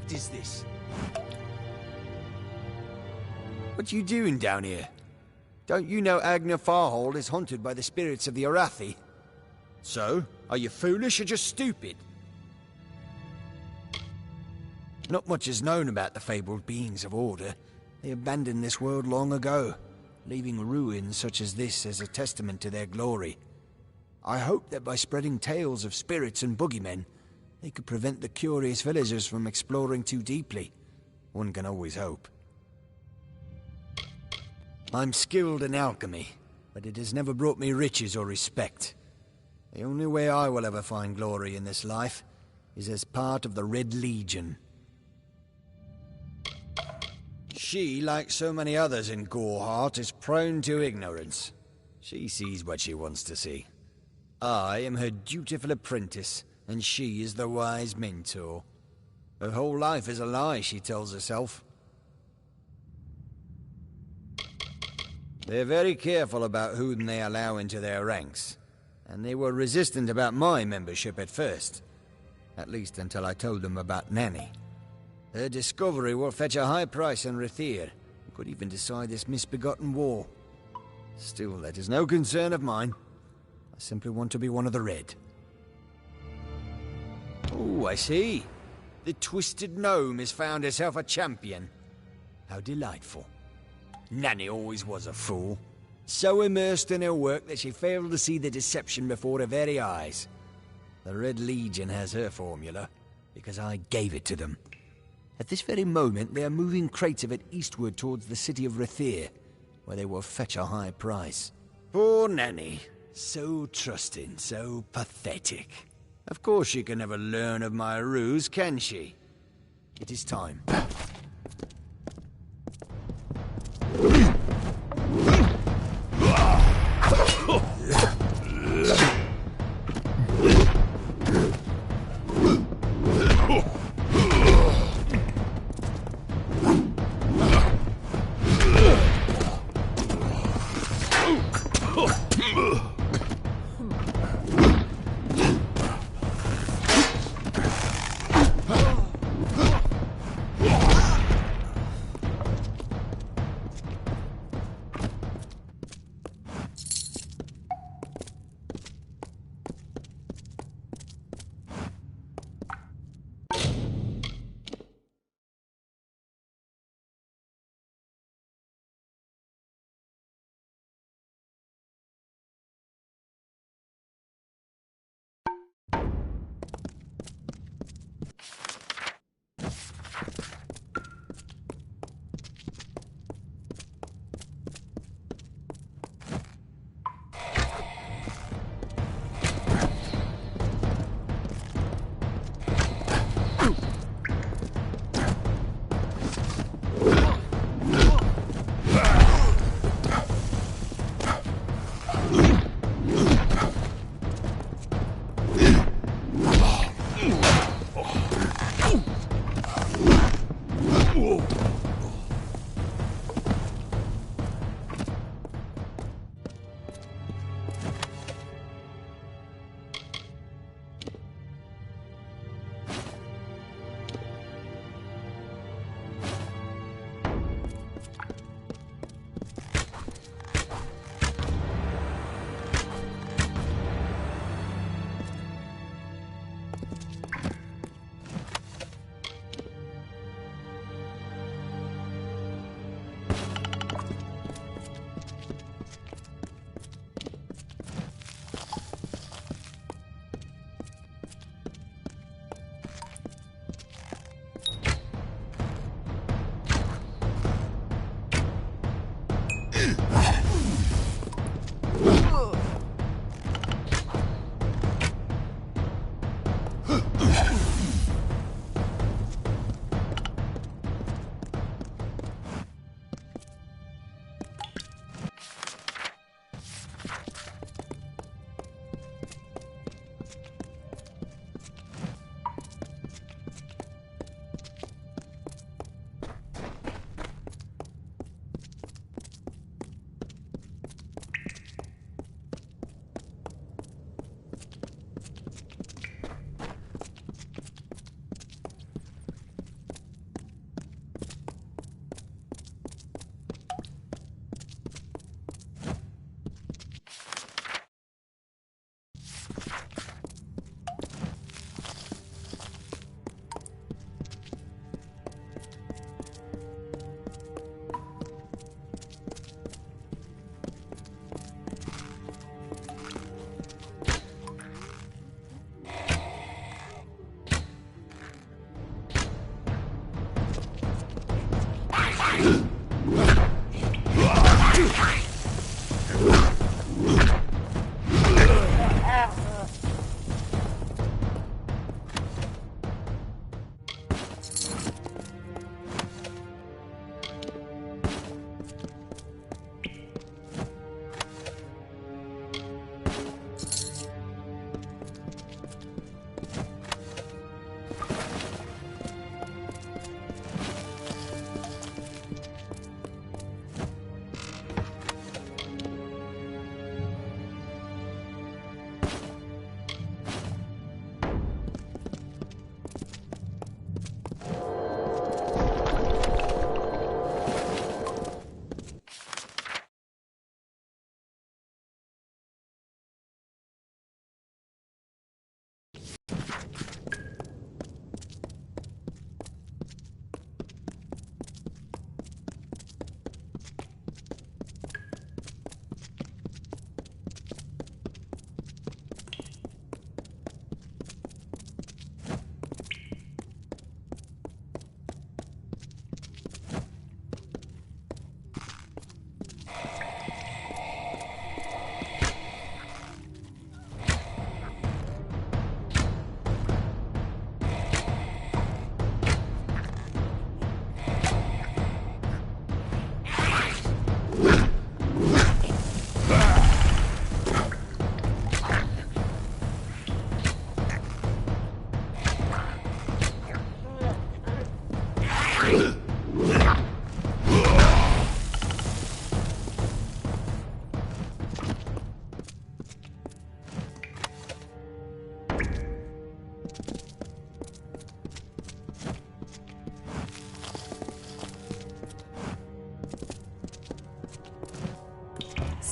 What is this? What you doing down here? Don't you know Agner Farhold is haunted by the spirits of the Arathi? So, are you foolish or just stupid? Not much is known about the fabled beings of Order. They abandoned this world long ago, leaving ruins such as this as a testament to their glory. I hope that by spreading tales of spirits and boogeymen, they could prevent the curious villagers from exploring too deeply. One can always hope. I'm skilled in alchemy, but it has never brought me riches or respect. The only way I will ever find glory in this life is as part of the Red Legion. She, like so many others in Goreheart, is prone to ignorance. She sees what she wants to see. I am her dutiful apprentice, and she is the wise mentor. Her whole life is a lie, she tells herself. They're very careful about whom they allow into their ranks, and they were resistant about my membership at first. At least until I told them about Nanny. Her discovery will fetch a high price in Rathir, and could even decide this misbegotten war. Still, that is no concern of mine. I simply want to be one of the Red. Oh, I see. The Twisted Gnome has found herself a champion. How delightful. Nanny always was a fool. So immersed in her work that she failed to see the deception before her very eyes. The Red Legion has her formula, because I gave it to them. At this very moment, they are moving crates of it eastward towards the city of Rathir, where they will fetch a high price. Poor Nanny. So trusting, so pathetic. Of course she can never learn of my ruse, can she? It is time.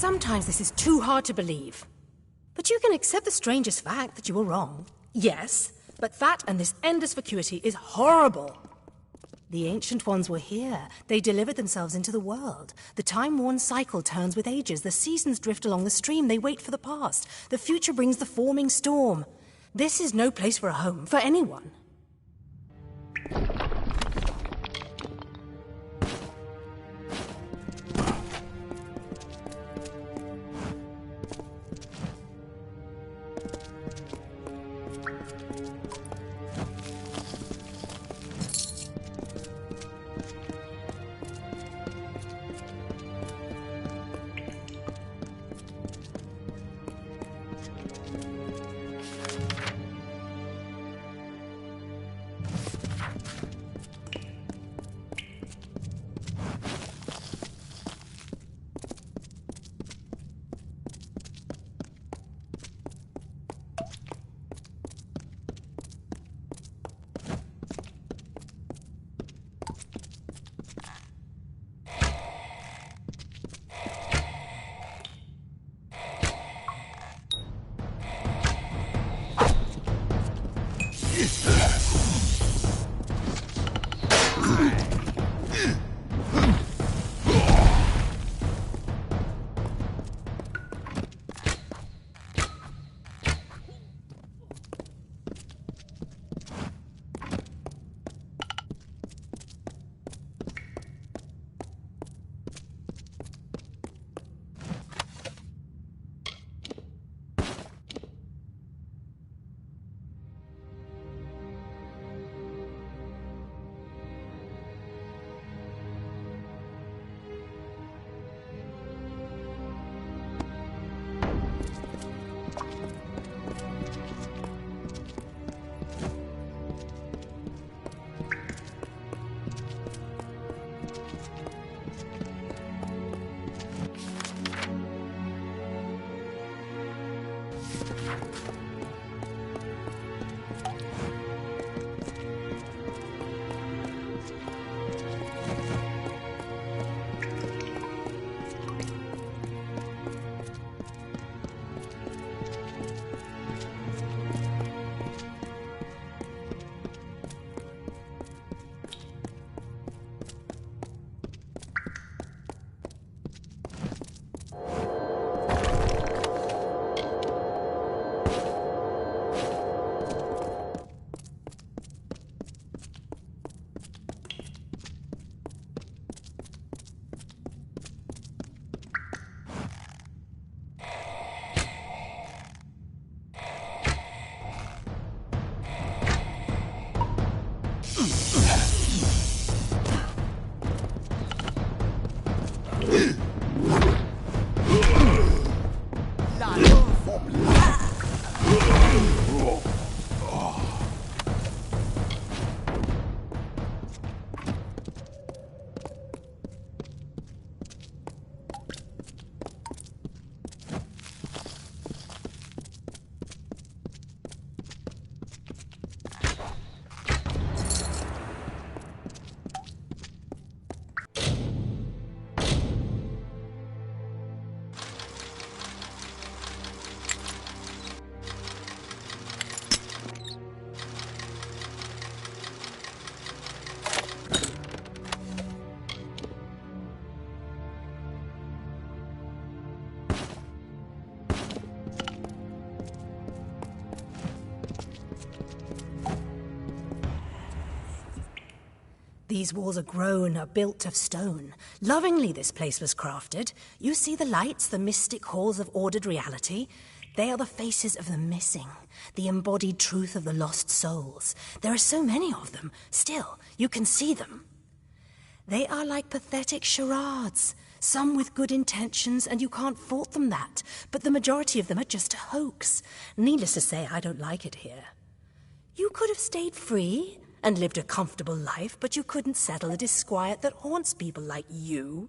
Sometimes this is too hard to believe. But you can accept the strangest fact that you were wrong. Yes, but that and this endless vacuity is horrible. The Ancient Ones were here. They delivered themselves into the world. The time-worn cycle turns with ages. The seasons drift along the stream. They wait for the past. The future brings the forming storm. This is no place for a home, for anyone. These walls are grown, are built of stone. Lovingly this place was crafted. You see the lights, the mystic halls of ordered reality? They are the faces of the missing, the embodied truth of the lost souls. There are so many of them. Still, you can see them. They are like pathetic charades, some with good intentions, and you can't fault them that. But the majority of them are just a hoax. Needless to say, I don't like it here. You could have stayed free and lived a comfortable life, but you couldn't settle the disquiet that haunts people like you.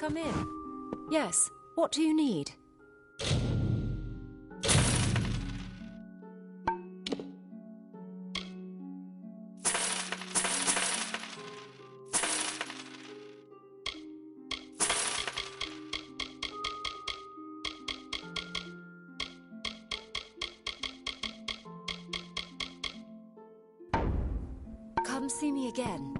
come in. Yes, what do you need? Come see me again.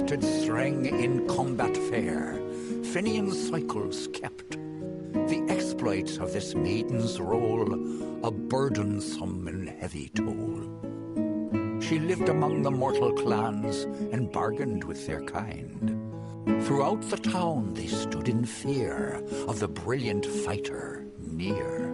mounted thrang in combat fair, Finian's cycles kept. The exploits of this maiden's role, a burdensome and heavy toll. She lived among the mortal clans and bargained with their kind. Throughout the town they stood in fear of the brilliant fighter near.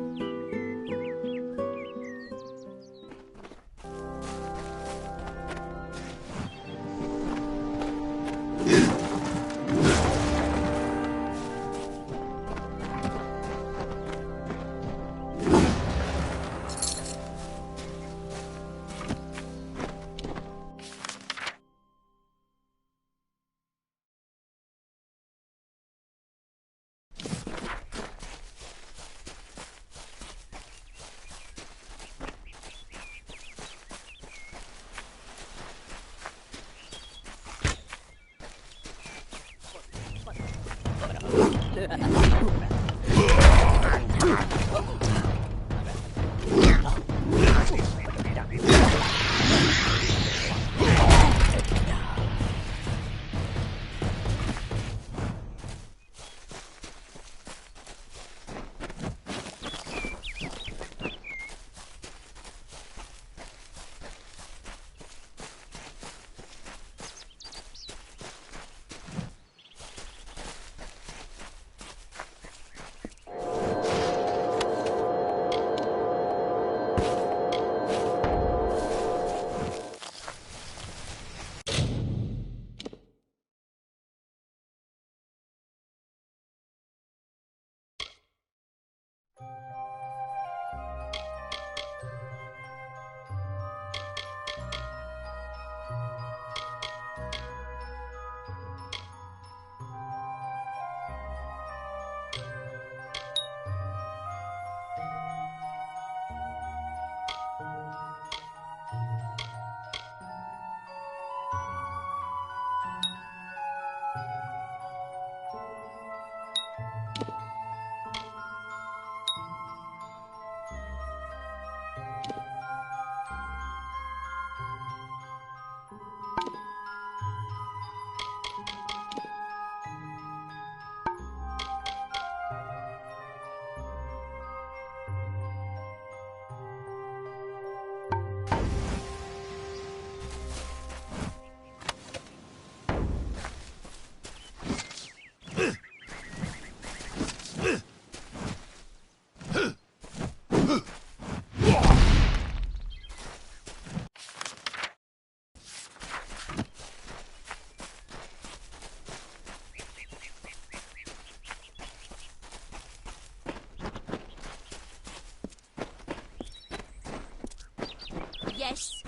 Yes.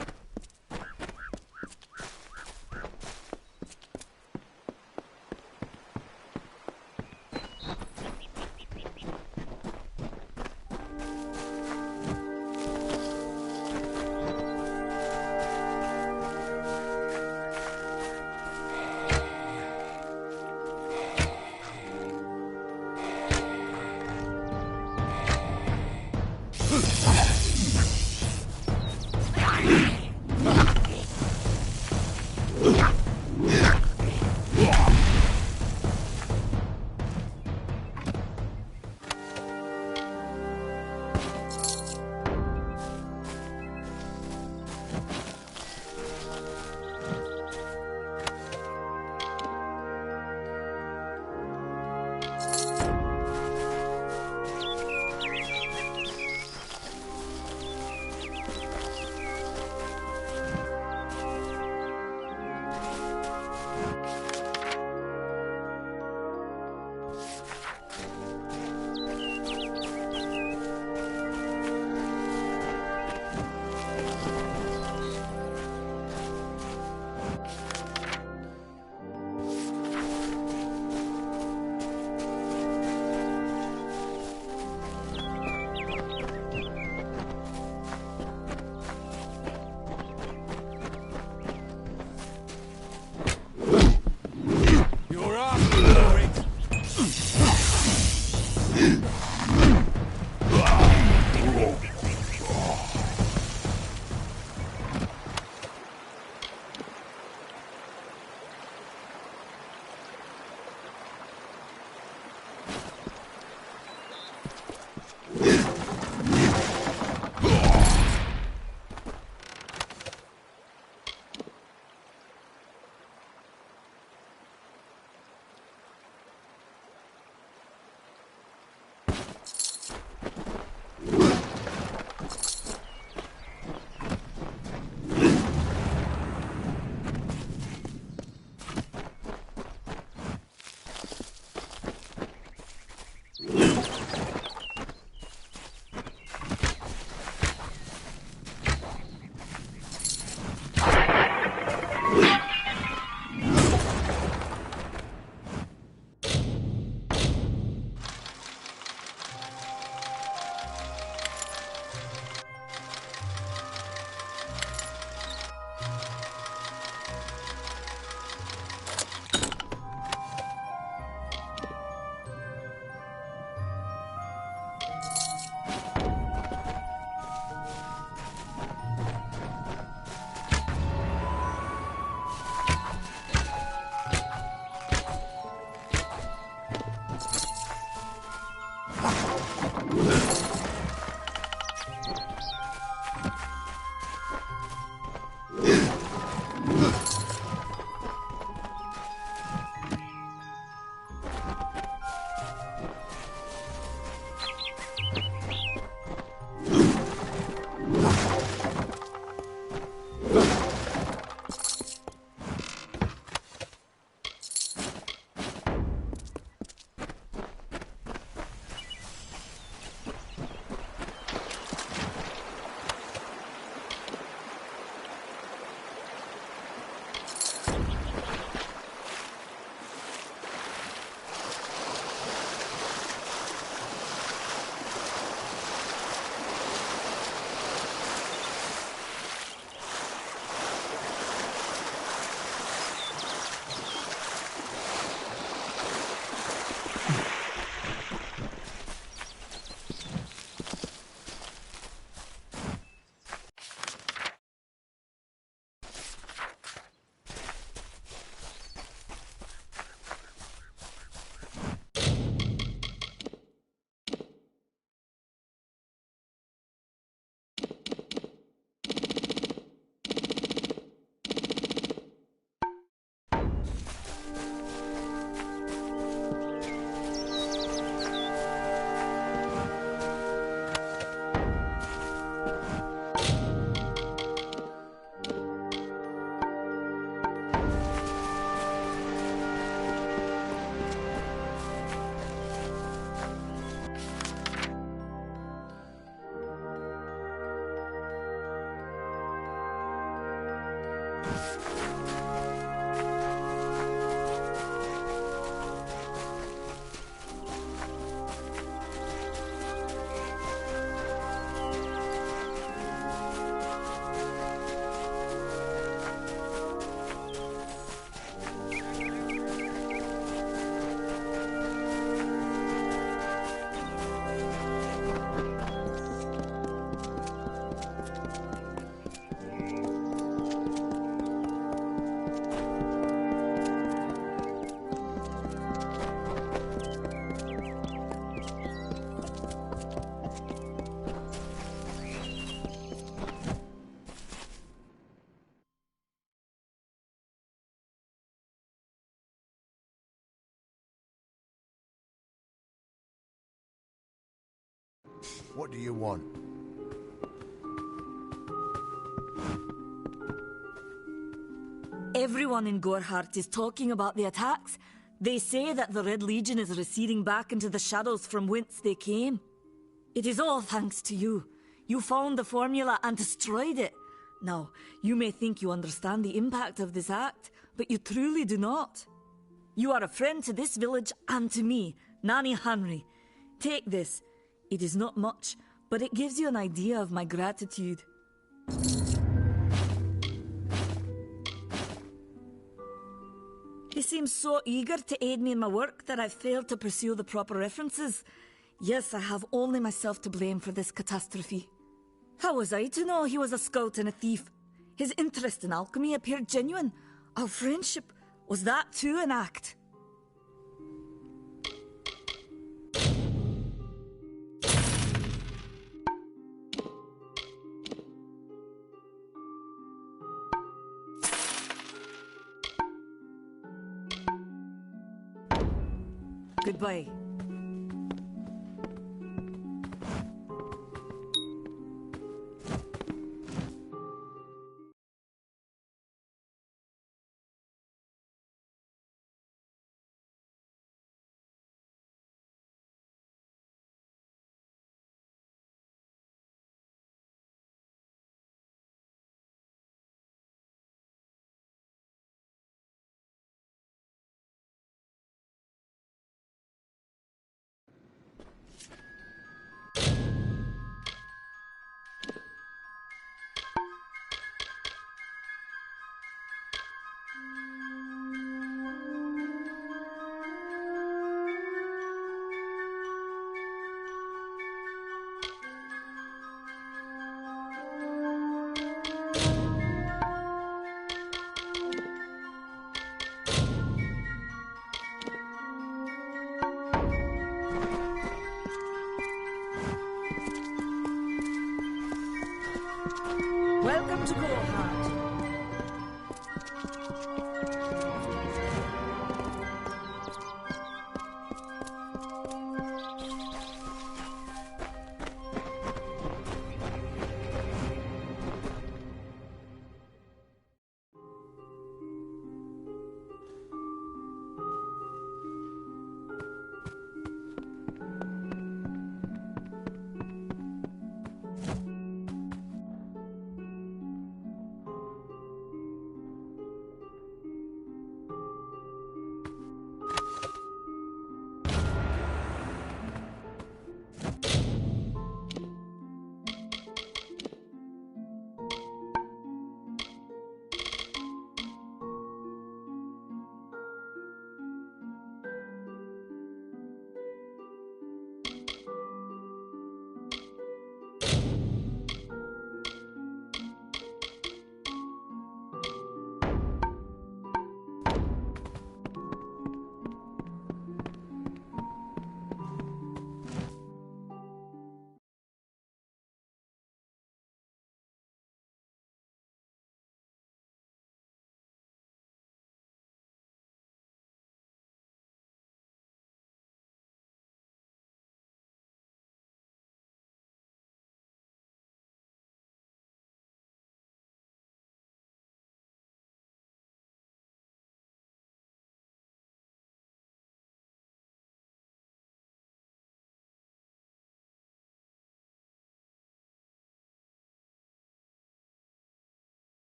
What do you want? Everyone in Gorhart is talking about the attacks. They say that the Red Legion is receding back into the shadows from whence they came. It is all thanks to you. You found the formula and destroyed it. Now, you may think you understand the impact of this act, but you truly do not. You are a friend to this village and to me, Nanny Henry. Take this. It is not much, but it gives you an idea of my gratitude. He seems so eager to aid me in my work that I've failed to pursue the proper references. Yes, I have only myself to blame for this catastrophe. How was I to know he was a scout and a thief? His interest in alchemy appeared genuine. Our friendship, was that too an act? Goodbye. Welcome to KoA.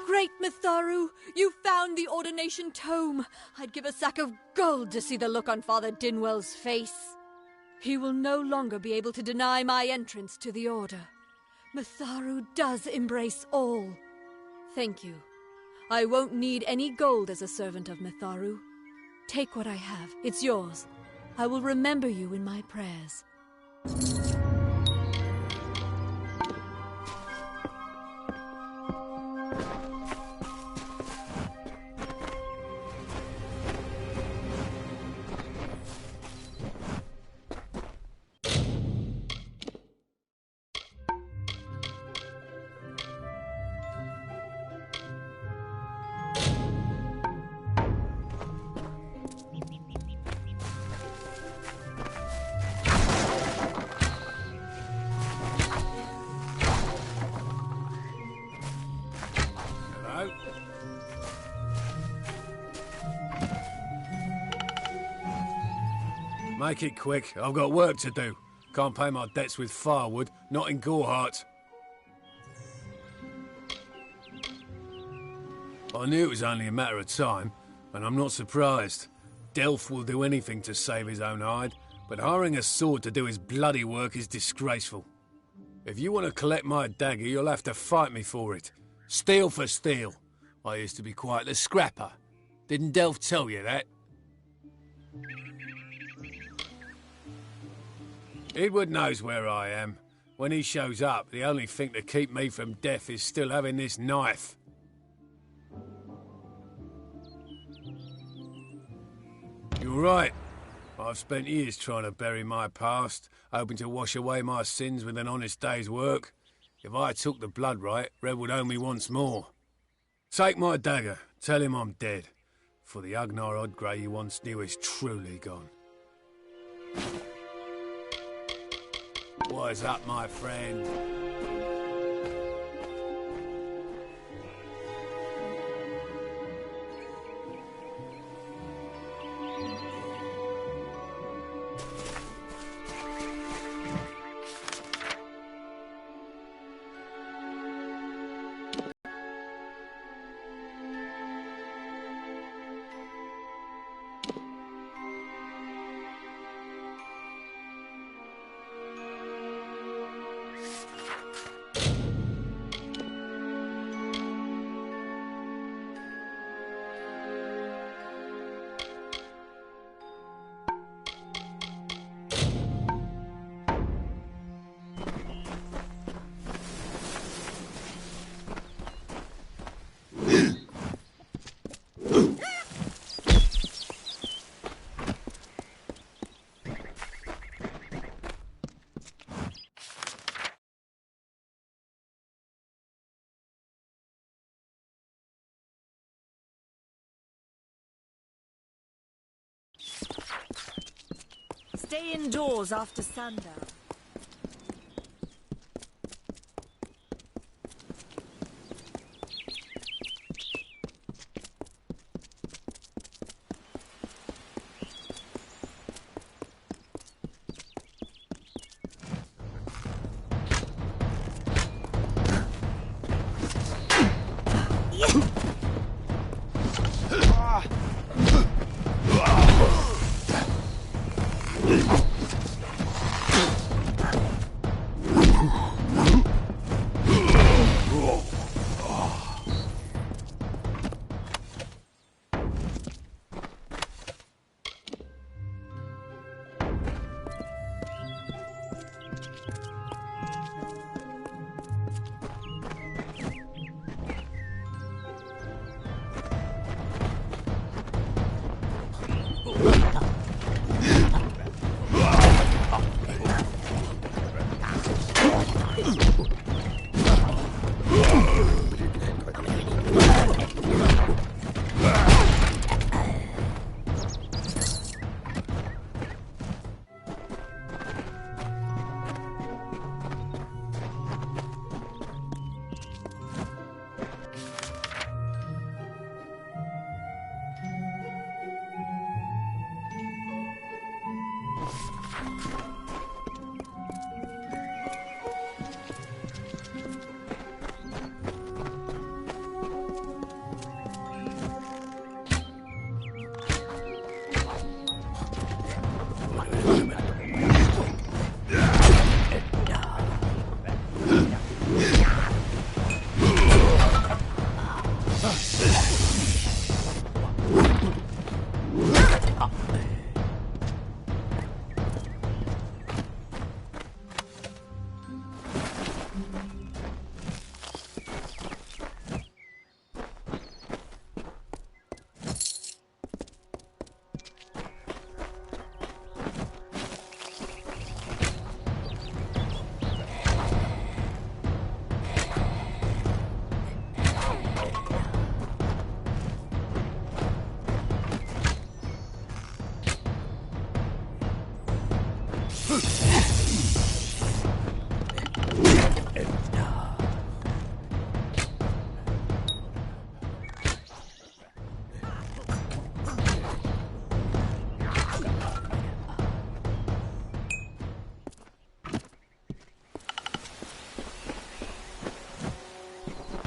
Great Mitharu, you found the ordination tome. I'd give a sack of gold to see the look on Father Dinwell's face. He will no longer be able to deny my entrance to the Order. Mitharu does embrace all. Thank you. I won't need any gold as a servant of Mitharu. Take what I have. It's yours. I will remember you in my prayers. Make it quick. I've got work to do. Can't pay my debts with firewood, not in Gorehart. I knew it was only a matter of time, and I'm not surprised. Delph will do anything to save his own hide, but hiring a sword to do his bloody work is disgraceful. If you want to collect my dagger, you'll have to fight me for it. Steel for steel. I used to be quite the scrapper. Didn't Delph tell you that? Edward knows where I am. When he shows up, the only thing to keep me from death is still having this knife. You're right. I've spent years trying to bury my past, hoping to wash away my sins with an honest day's work. If I took the blood right, Red would owe me once more. Take my dagger, tell him I'm dead, for the Agnar Odgrey you once knew is truly gone. What's up, my friend? Stay indoors after sundown.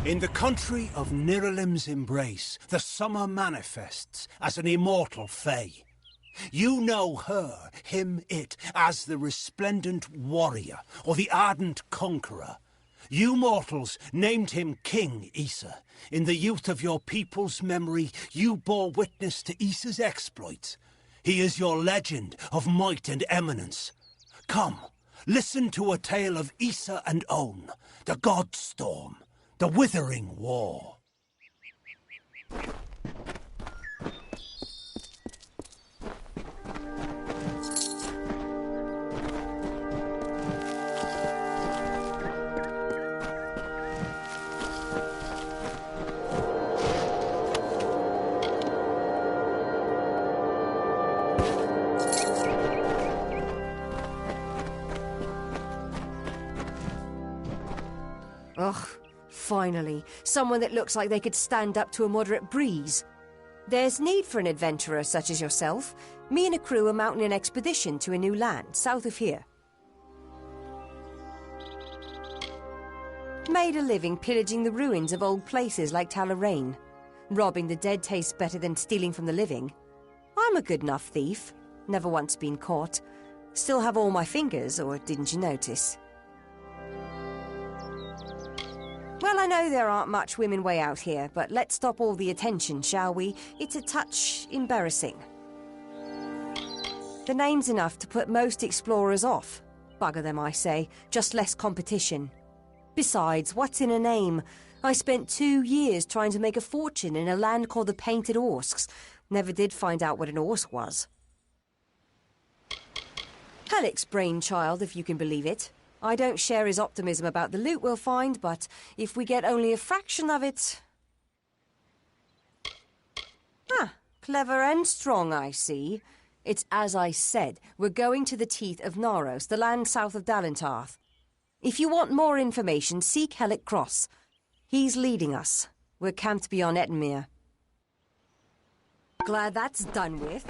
In the country of Niralim's embrace, the summer manifests as an immortal fae. You know her, him, it, as the resplendent warrior, or the ardent conqueror. You mortals named him King Issa. In the youth of your people's memory, you bore witness to Issa's exploits. He is your legend of might and eminence. Come, listen to a tale of Issa and On, the Godstorm, the Withering War. Ugh, finally, someone that looks like they could stand up to a moderate breeze. There's need for an adventurer such as yourself. Me and a crew are mounting an expedition to a new land, south of here. Made a living pillaging the ruins of old places like Talarain. Robbing the dead tastes better than stealing from the living. I'm a good enough thief. Never once been caught. Still have all my fingers, or didn't you notice? Well, I know there aren't much women way out here, but let's stop all the attention, shall we? It's a touch embarrassing. The name's enough to put most explorers off. Bugger them, I say. Just less competition. Besides, what's in a name? I spent 2 years trying to make a fortune in a land called the Painted Orsks. Never did find out what an Orsk was. Halleck's brainchild, if you can believe it. I don't share his optimism about the loot we'll find, but if we get only a fraction of it... Ah, clever and strong, I see. It's as I said, we're going to the teeth of Naros, the land south of Dalentarth. If you want more information, seek Halleck Cross. He's leading us. We're camped beyond Ettenmere. Glad that's done with.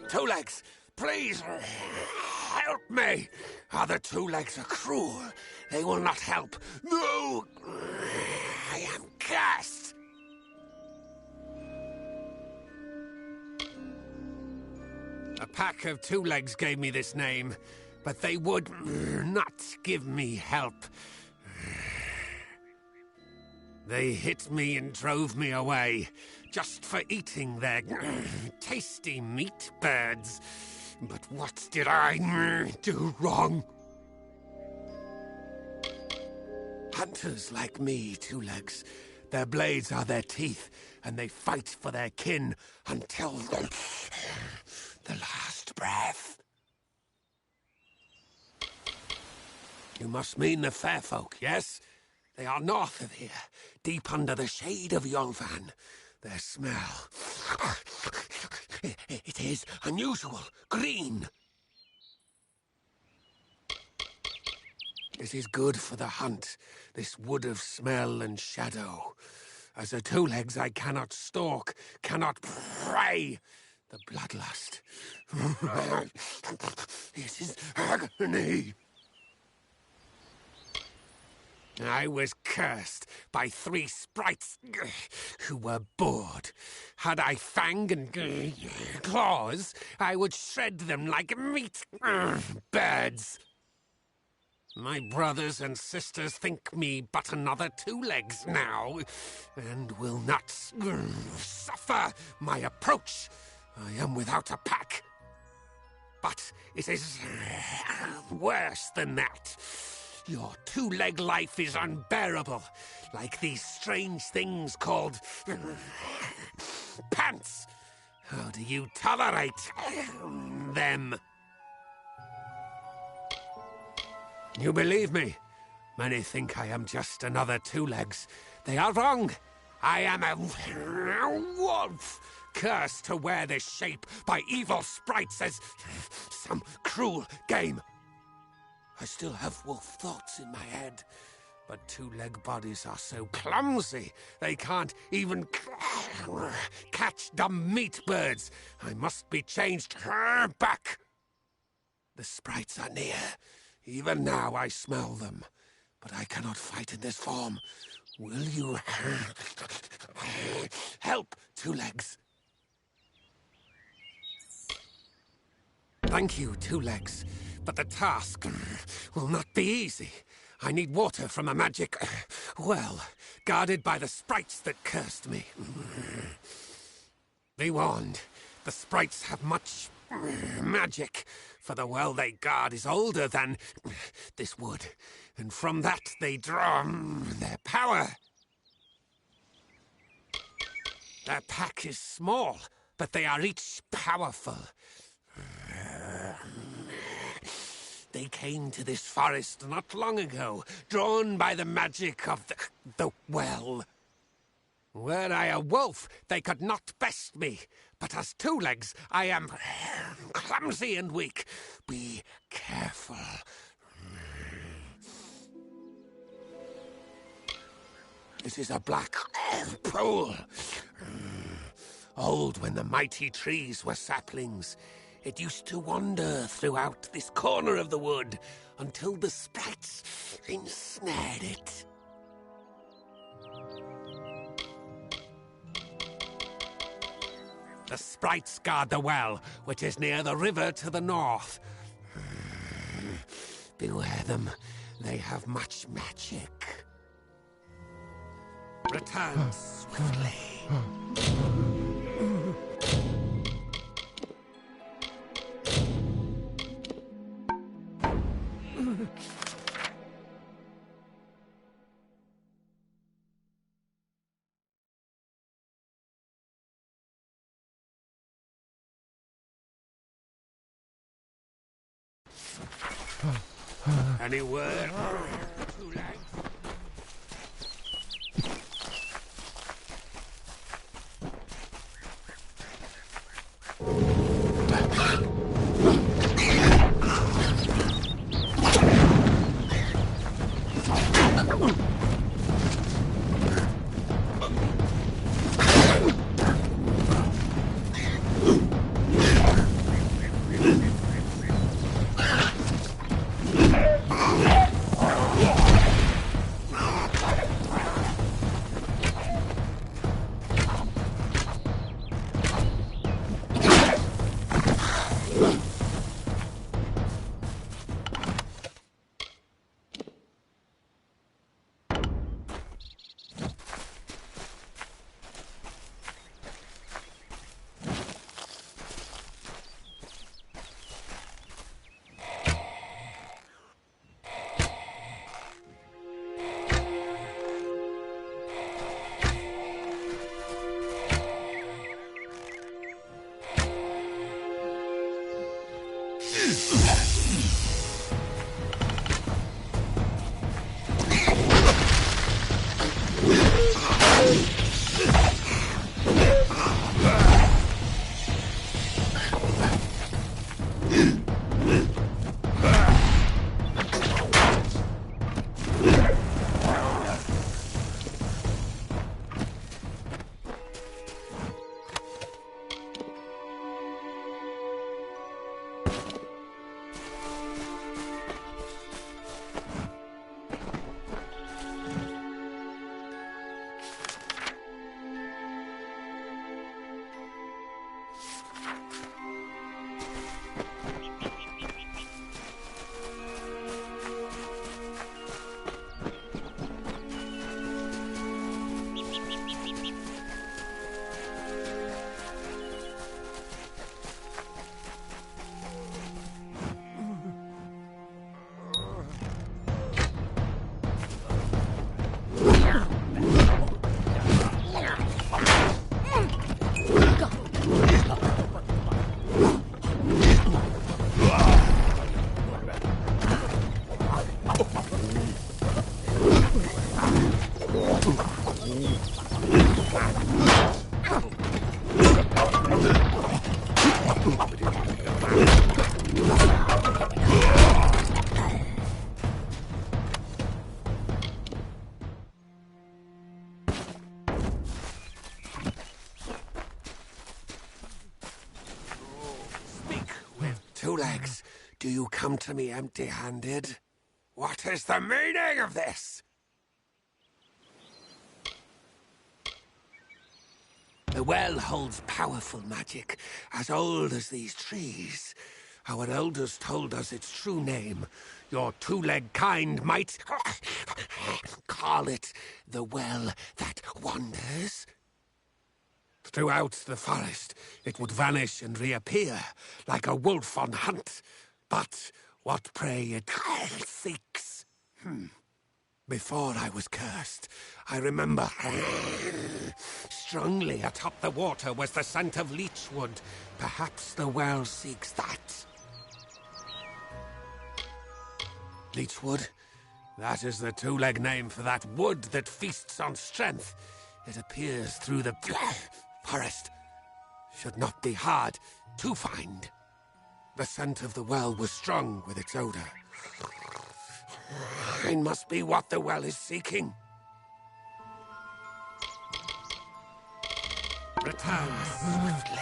Two Legs, please, help me. Other Two Legs are cruel. They will not help. No! I am cursed. A pack of Two Legs gave me this name, but they would not give me help. They hit me and drove me away, just for eating their tasty meat birds. But what did I do wrong? Hunters like me, Two Legs. Their blades are their teeth, and they fight for their kin until the last breath. You must mean the fair folk, yes? They are north of here, deep under the shade of Yolvan. Their smell... It is unusual, green. It is good for the hunt, this wood of smell and shadow. As a Two Legs, I cannot stalk, cannot prey. The bloodlust. It is agony. I was cursed by 3 sprites who were bored. Had I fang and claws, I would shred them like meat birds. My brothers and sisters think me but another Two Legs now, and will not suffer my approach. I am without a pack. But it is worse than that. Your two-leg life is unbearable, like these strange things called pants. How do you tolerate them? You believe me? Many think I am just another two-legs. They are wrong. I am a wolf, cursed to wear this shape by evil sprites as some cruel game. I still have wolf thoughts in my head, but two-leg bodies are so clumsy they can't even catch dumb meat birds. I must be changed back. The sprites are near. Even now I smell them, but I cannot fight in this form. Will you help, two-legs? Thank you, two-legs, but the task will not be easy. I need water from a magic well, guarded by the sprites that cursed me. Be warned, the sprites have much magic, for the well they guard is older than this wood, and from that they draw their power. Their pack is small, but they are each powerful. They came to this forest not long ago, drawn by the magic of the well. Were I a wolf, they could not best me, but as two-legs, I am clumsy and weak. Be careful. This is a black pool. Old when the mighty trees were saplings. It used to wander throughout this corner of the wood until the sprites ensnared it. The sprites guard the well, which is near the river to the north. Beware them. They have much magic. Return swiftly. Any word? Two-legs? Two Legs, do you come to me empty-handed? What is the meaning of this? The well holds powerful magic, as old as these trees. Our elders told us its true name. Your two-leg kind might call it the well that wanders. Throughout the forest, it would vanish and reappear, like a wolf on hunt. But what prey it seeks. Before I was cursed, I remember strongly atop the water was the scent of leechwood. Perhaps the well seeks that. Leechwood? That is the two-leg name for that wood that feasts on strength. It appears through the forest. Should not be hard to find. The scent of the well was strong with its odor. It must be what the well is seeking. Return swiftly.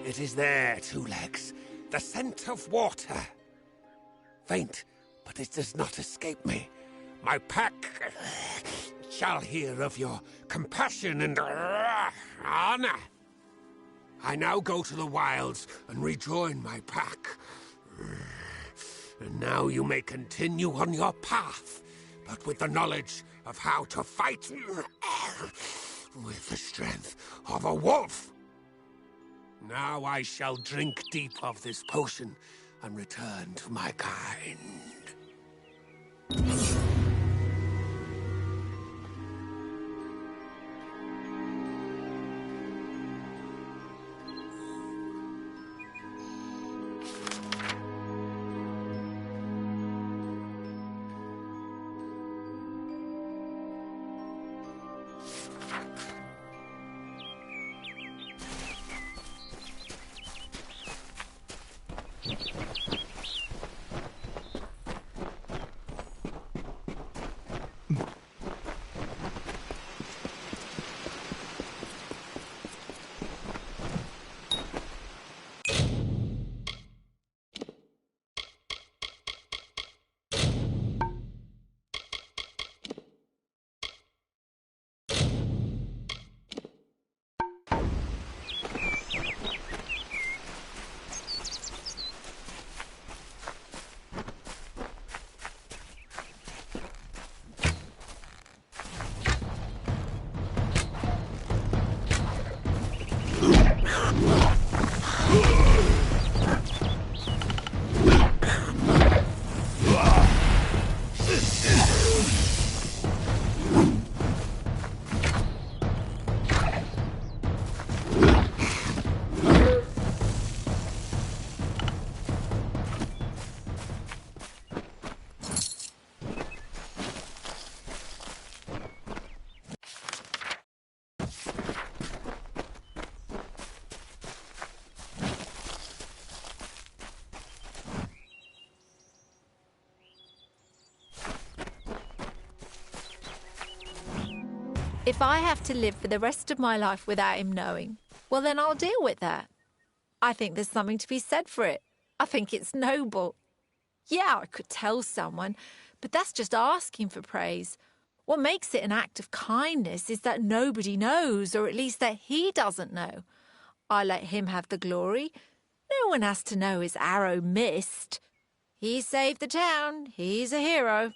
It is there, Two Legs. The scent of water. Faint, but it does not escape me. My pack shall hear of your compassion and honor. I now go to the wilds and rejoin my pack. And now you may continue on your path, but with the knowledge of how to fight with the strength of a wolf. Now I shall drink deep of this potion and return to my kind. If I have to live for the rest of my life without him knowing, well, then I'll deal with that. I think there's something to be said for it. I think it's noble. Yeah, I could tell someone, but that's just asking for praise. What makes it an act of kindness is that nobody knows, or at least that he doesn't know. I let him have the glory. No one has to know his arrow missed. He saved the town. He's a hero.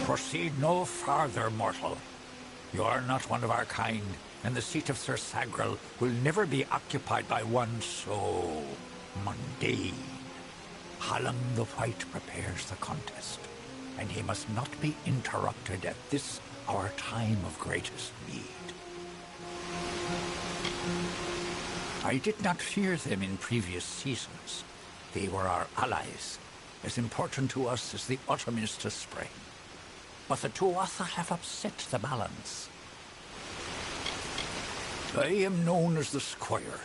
Proceed no farther, mortal. You are not one of our kind, and the seat of Sir Sagrel will never be occupied by one so mundane. Hallam the White prepares the contest, and he must not be interrupted at this, our time of greatest need. I did not fear them in previous seasons. They were our allies, as important to us as the autumn is to spring. But the Tuatha have upset the balance. I am known as the Squire.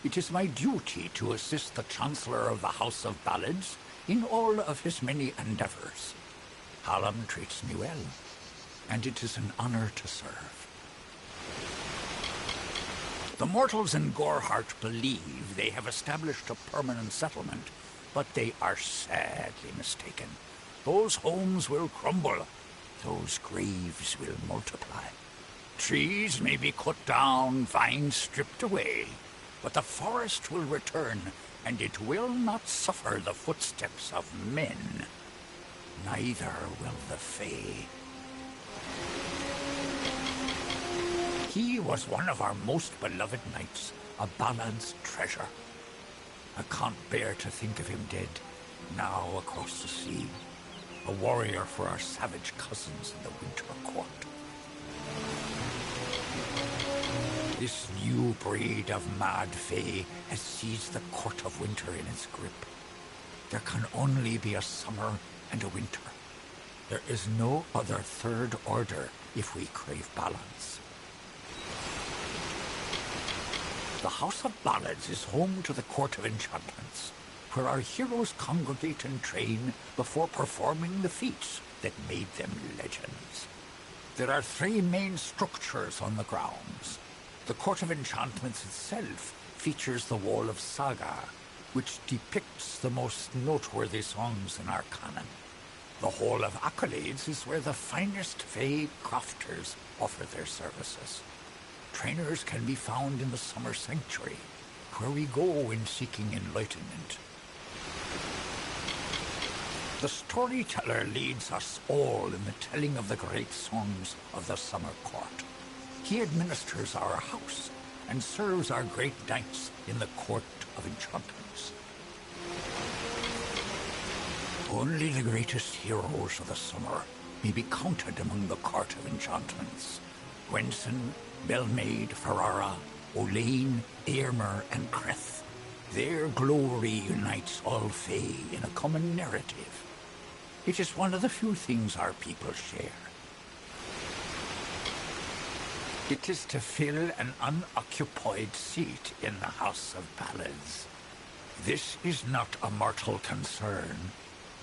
It is my duty to assist the Chancellor of the House of Ballads in all of his many endeavors. Hallam treats me well, and it is an honor to serve. The mortals in Gorehart believe they have established a permanent settlement, but they are sadly mistaken. Those homes will crumble. Those graves will multiply. Trees may be cut down, vines stripped away, but the forest will return and it will not suffer the footsteps of men. Neither will the Fae. He was one of our most beloved knights, a Ballad's treasure. I can't bear to think of him dead, now across the sea, a warrior for our savage cousins in the Winter Court. This new breed of mad Fae has seized the Court of Winter in its grip. There can only be a summer and a winter. There is no other third order if we crave balance. The House of Ballads is home to the Court of Enchantments, where our heroes congregate and train before performing the feats that made them legends. There are 3 main structures on the grounds. The Court of Enchantments itself features the Wall of Saga, which depicts the most noteworthy songs in our canon. The Hall of Accolades is where the finest Fae crafters offer their services. Trainers can be found in the Summer Sanctuary, where we go in seeking enlightenment. The storyteller leads us all in the telling of the great songs of the Summer Court. He administers our house and serves our great knights in the Court of Enchantments. Only the greatest heroes of the summer may be counted among the Court of Enchantments. Gwenson, Belmaid, Ferrara, Olaine, Aermer, and Creth. Their glory unites all Fae in a common narrative. It is one of the few things our people share. It is to fill an unoccupied seat in the House of Ballads. This is not a mortal concern.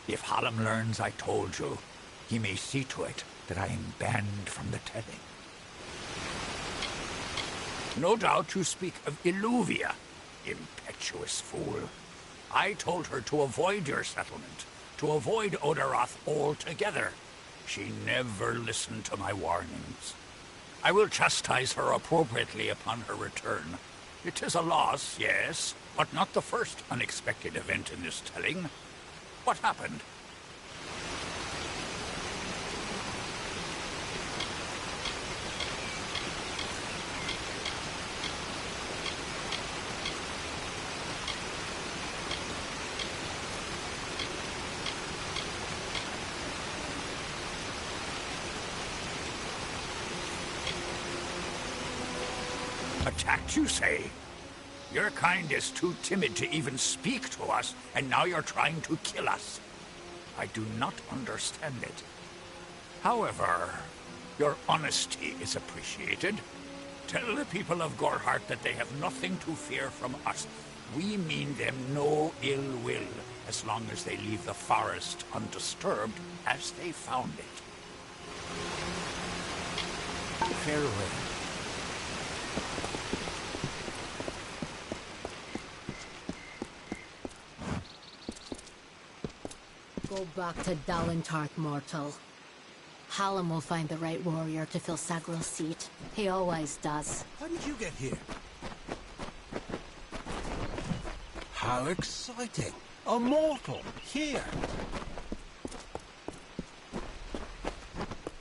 If Hallam learns I told you, he may see to it that I am banned from the telling. No doubt you speak of Illuvia, impetuous fool. I told her to avoid your settlement, to avoid Odorath altogether. She never listened to my warnings. I will chastise her appropriately upon her return. It is a loss, yes, but not the first unexpected event in this telling. What happened? Attacked, you say? Your kind is too timid to even speak to us, and now you're trying to kill us. I do not understand it. However, your honesty is appreciated. Tell the people of Gorhart that they have nothing to fear from us. We mean them no ill will, as long as they leave the forest undisturbed as they found it. Farewell. Go back to Dalentarth, mortal. Hallam will find the right warrior to fill Sagral's seat. He always does. How did you get here? How exciting! A mortal here!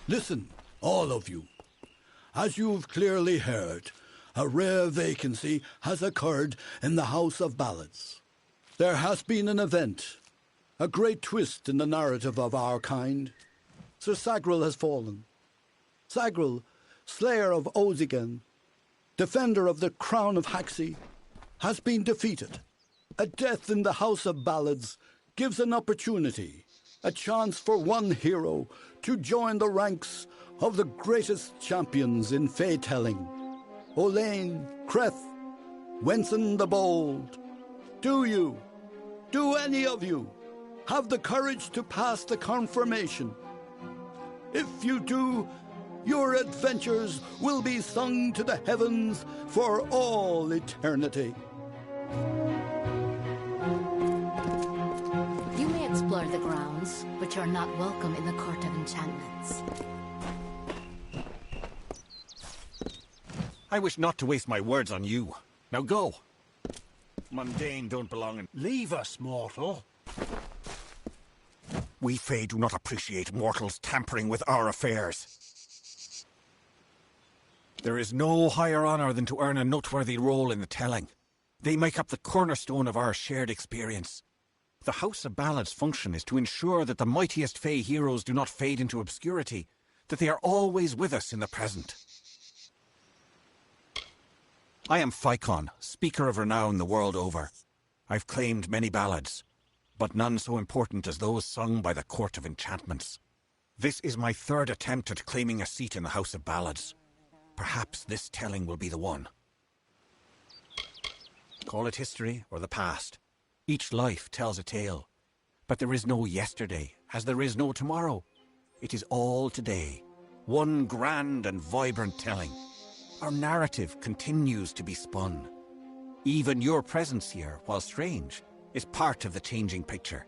Listen, all of you. As you've clearly heard, a rare vacancy has occurred in the House of Ballads. There has been an event, a great twist in the narrative of our kind. Sir Sagral has fallen. Sagral, slayer of Ozigan, defender of the crown of Haxi, has been defeated. A death in the House of Ballads gives an opportunity, a chance for one hero to join the ranks of the greatest champions in Fae-telling. Olaine, Creth, Wenson the Bold. Do any of you have the courage to pass the confirmation? If you do, your adventures will be sung to the heavens for all eternity. You may explore the grounds, but you're not welcome in the Court of Enchantments. I wish not to waste my words on you. Now go. Mundane don't belong in... Leave us, mortal. We Fae do not appreciate mortals tampering with our affairs. There is no higher honor than to earn a noteworthy role in the telling. They make up the cornerstone of our shared experience. The House of Ballad's function is to ensure that the mightiest Fae heroes do not fade into obscurity, that they are always with us in the present. I am Phaikon, speaker of renown the world over. I've claimed many ballads, but none so important as those sung by the Court of Enchantments. This is my third attempt at claiming a seat in the House of Ballads. Perhaps this telling will be the one. Call it history or the past. Each life tells a tale. But there is no yesterday, as there is no tomorrow. It is all today. One grand and vibrant telling. Our narrative continues to be spun. Even your presence here, while strange, is part of the changing picture.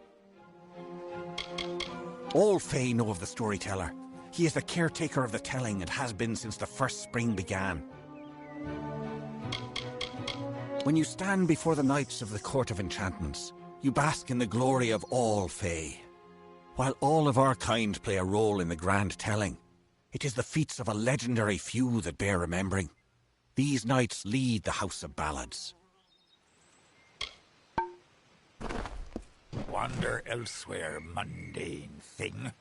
All Fae know of the storyteller. He is the caretaker of the telling and has been since the first spring began. When you stand before the knights of the Court of Enchantments, you bask in the glory of all Fae. While all of our kind play a role in the grand telling, it is the feats of a legendary few that bear remembering. These knights lead the House of Ballads. Wander elsewhere, mundane thing.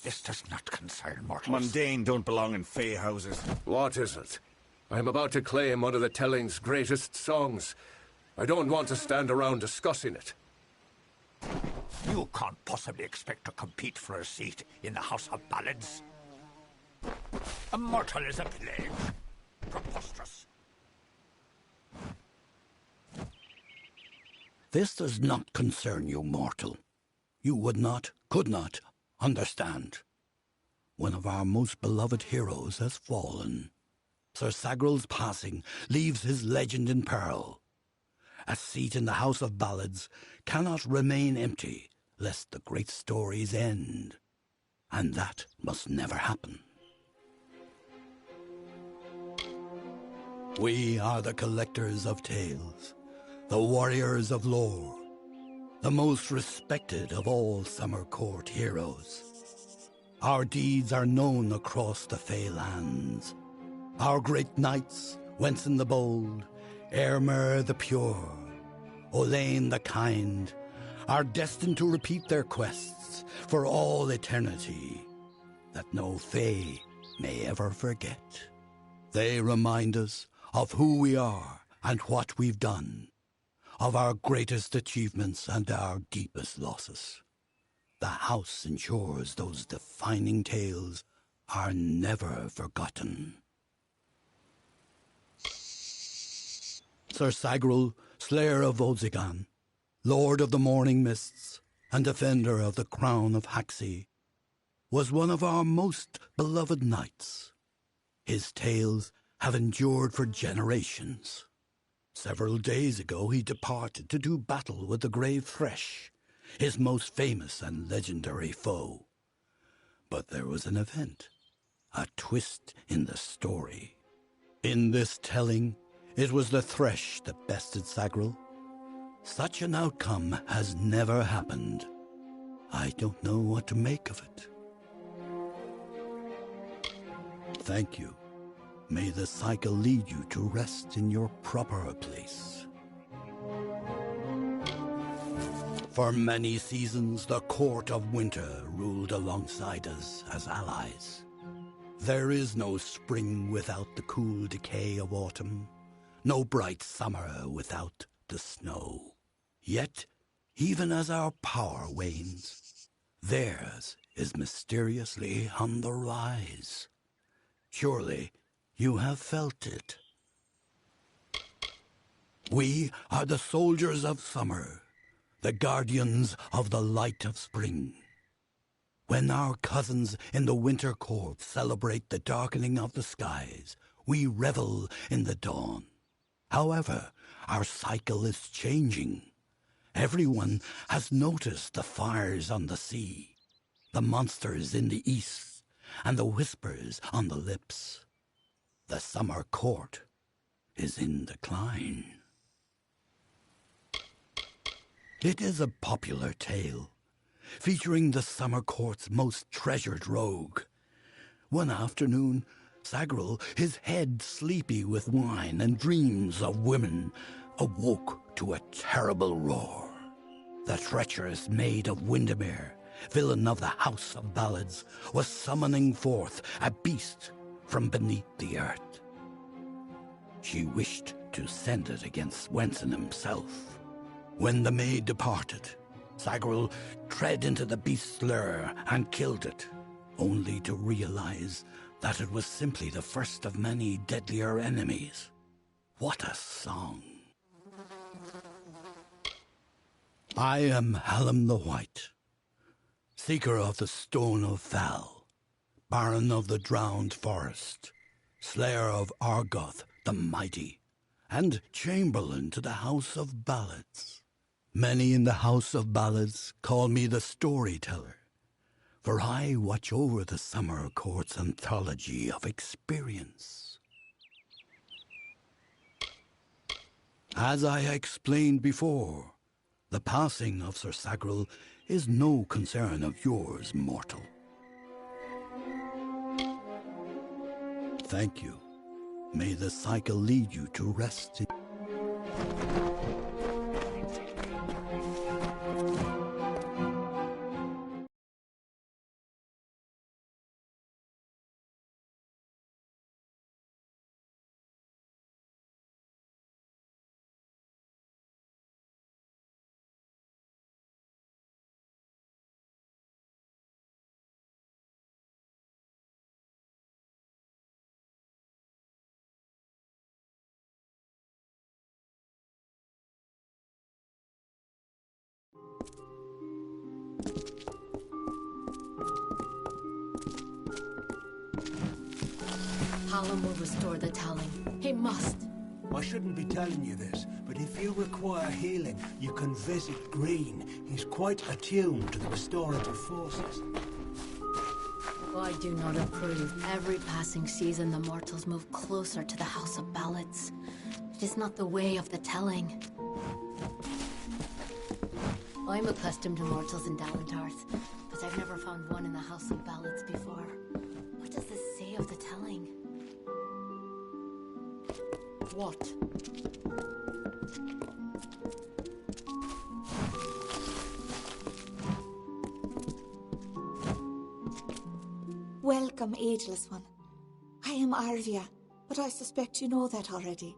This does not concern mortals. Mundane don't belong in Fae houses. What is it? I am about to claim one of the telling's greatest songs. I don't want to stand around discussing it. You can't possibly expect to compete for a seat in the House of Ballads. A mortal is a plague. Preposterous. This does not concern you, mortal. You would not, could not, understand. One of our most beloved heroes has fallen. Sir Sagral's passing leaves his legend in peril. A seat in the House of Ballads cannot remain empty, lest the great stories end. And that must never happen. We are the collectors of tales, the warriors of lore, the most respected of all Summer Court heroes. Our deeds are known across the Fey lands. Our great knights, Wenson the bold, Airmer the pure, Olaine the kind, are destined to repeat their quests for all eternity, that no Fey may ever forget. They remind us of who we are and what we've done, of our greatest achievements and our deepest losses. The house ensures those defining tales are never forgotten. Sir Sagral, Slayer of Volzigan, Lord of the Morning Mists, and Defender of the Crown of Haxi, was one of our most beloved knights. His tales have endured for generations. Several days ago he departed to do battle with the Grave Thresh, his most famous and legendary foe. But there was an event, a twist in the story. In this telling, it was the Thresh that bested Sagral. Such an outcome has never happened. I don't know what to make of it. Thank you. May the cycle lead you to rest in your proper place. For many seasons, the Court of Winter ruled alongside us as allies. There is no spring without the cool decay of autumn, no bright summer without the snow. Yet, even as our power wanes, theirs is mysteriously on the rise. Surely, you have felt it. We are the soldiers of summer, the guardians of the light of spring. When our cousins in the Winter Court celebrate the darkening of the skies, we revel in the dawn. However, our cycle is changing. Everyone has noticed the fires on the sea, the monsters in the east, and the whispers on the lips. The Summer Court is in decline. It is a popular tale, featuring the summer court's most treasured rogue. One afternoon, Sagrel, his head sleepy with wine and dreams of women, awoke to a terrible roar. The treacherous Maid of Windermere, villain of the House of Ballads, was summoning forth a beast from beneath the earth. She wished to send it against Swenson himself. When the maid departed, Sagrel tread into the beast's lair and killed it, only to realize that it was simply the first of many deadlier enemies. What a song. I am Hallam the White, seeker of the Stone of Val, Baron of the Drowned Forest, slayer of Argoth the Mighty, and Chamberlain to the House of Ballads. Many in the House of Ballads call me the Storyteller, for I watch over the Summer Court's anthology of experience. As I explained before, the passing of Sir Sagrel is no concern of yours, mortal. Thank you. May the cycle lead you to rest in... Hallam will restore the telling. He must. I shouldn't be telling you this, but if you require healing, you can visit Green. He's quite attuned to the restorative forces. I do not approve. Every passing season, the mortals move closer to the House of Ballads. It is not the way of the telling. I'm accustomed to mortals in Dalentarth, but I've never found one in the House of Ballads before. What does this say of the telling? What? Welcome, Ageless One. I am Arvia, but I suspect you know that already.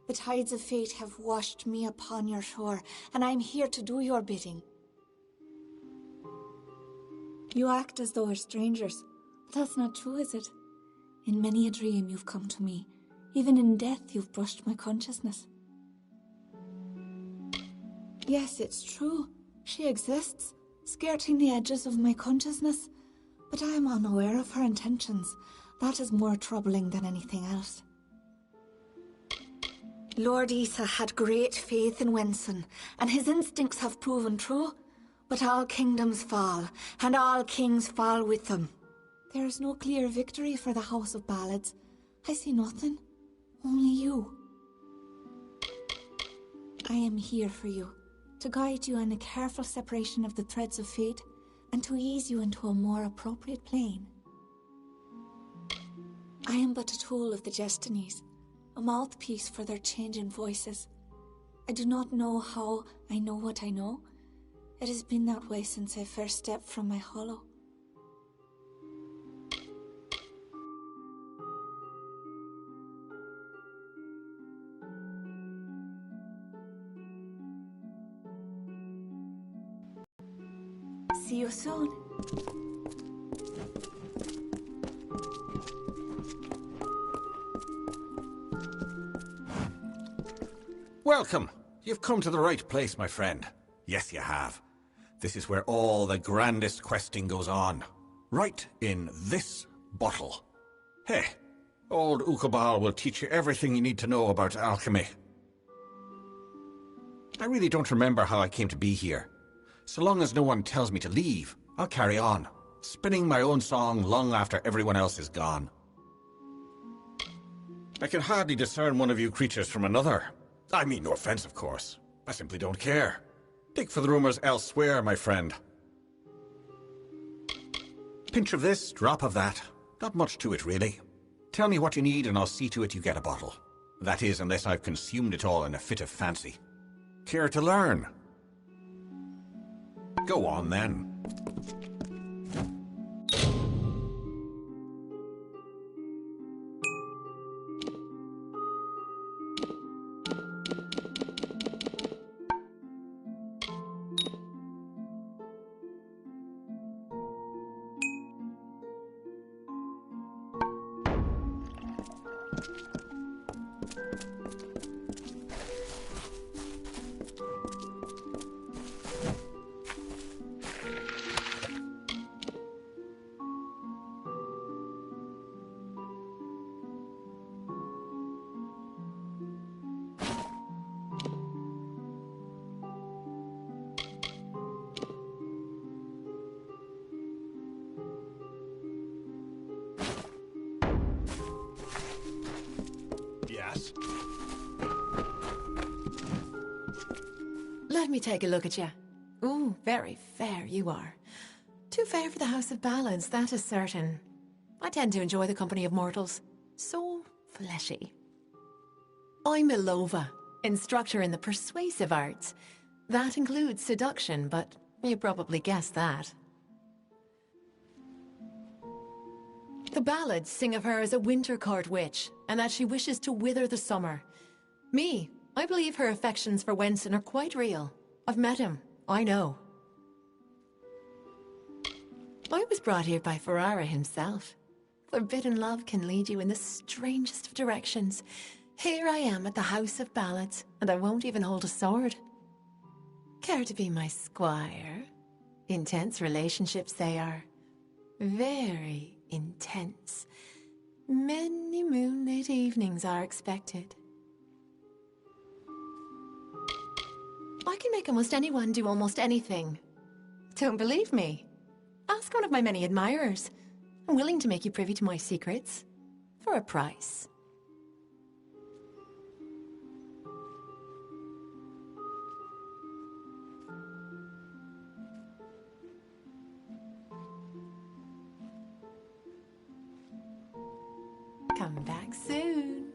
The tides of fate have washed me upon your shore, and I am here to do your bidding. You act as though we're strangers, but that's not true, is it? In many a dream you've come to me. Even in death you've brushed my consciousness. Yes, it's true. She exists, skirting the edges of my consciousness. But I am unaware of her intentions. That is more troubling than anything else. Lord Isa had great faith in Wenson, and his instincts have proven true. But all kingdoms fall, and all kings fall with them. There is no clear victory for the House of Ballads. I see nothing. Only you. I am here for you, to guide you in a careful separation of the threads of fate, and to ease you into a more appropriate plane. I am but a tool of the Destinies, a mouthpiece for their changing voices. I do not know how I know what I know. It has been that way since I first stepped from my hollow. See you soon. Welcome. You've come to the right place, my friend. Yes, you have. This is where all the grandest questing goes on. Right in this bottle. Hey, old Ukabal will teach you everything you need to know about alchemy. I really don't remember how I came to be here. So long as no one tells me to leave, I'll carry on, spinning my own song long after everyone else is gone. I can hardly discern one of you creatures from another. I mean no offense, of course. I simply don't care. Dig for the rumours elsewhere, my friend. Pinch of this, drop of that. Not much to it, really. Tell me what you need and I'll see to it you get a bottle. That is, unless I've consumed it all in a fit of fancy. Care to learn? Go on, then. Let me take a look at you. Ooh, very fair you are. Too fair for the House of Ballads, that is certain. I tend to enjoy the company of mortals. So fleshy. I'm Ilova, instructor in the persuasive arts. That includes seduction, but you probably guessed that. The ballads sing of her as a winter court witch, and that she wishes to wither the summer. Me, I believe her affections for Wenson are quite real. I've met him, I know. I was brought here by Ferrara himself. Forbidden love can lead you in the strangest of directions. Here I am at the House of Ballads, and I won't even hold a sword. Care to be my squire? Intense relationships they are. Very intense. Many moonlit evenings are expected. I can make almost anyone do almost anything. Don't believe me? Ask one of my many admirers. I'm willing to make you privy to my secrets. For a price. Come back soon.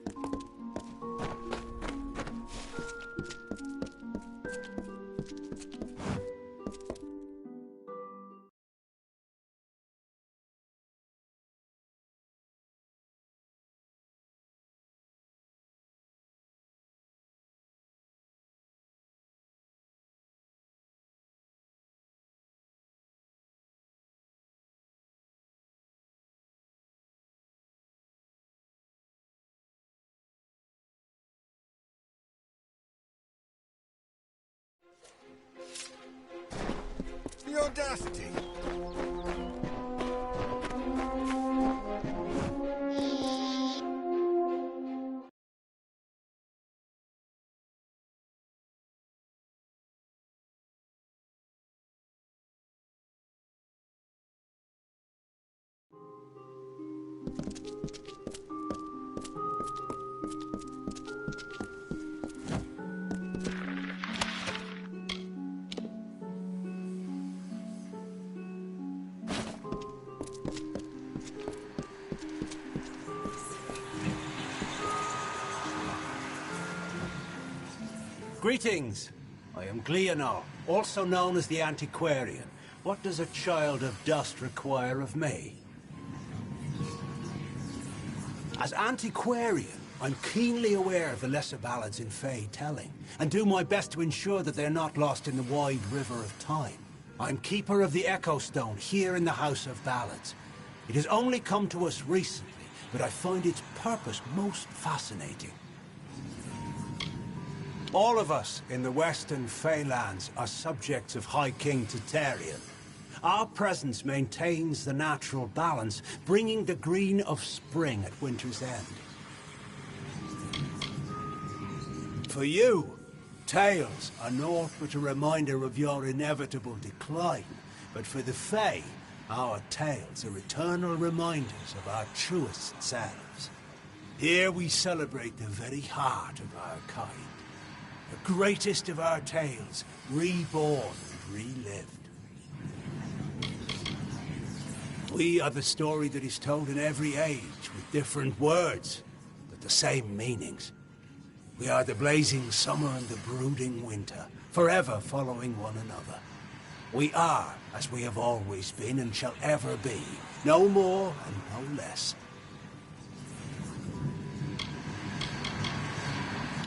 The audacity! Greetings. I am Gleonor, also known as the Antiquarian. What does a child of dust require of me? As Antiquarian, I'm keenly aware of the lesser ballads in Fey telling, and do my best to ensure that they're not lost in the wide river of time. I'm Keeper of the Echo Stone here in the House of Ballads. It has only come to us recently, but I find its purpose most fascinating. All of us in the Western Feylands are subjects of High King Tatarian. Our presence maintains the natural balance, bringing the green of spring at winter's end. For you, tales are naught but a reminder of your inevitable decline. But for the Fey, our tales are eternal reminders of our truest selves. Here we celebrate the very heart of our kind. The greatest of our tales, reborn and relived. We are the story that is told in every age, with different words, but the same meanings. We are the blazing summer and the brooding winter, forever following one another. We are, as we have always been and shall ever be, no more and no less.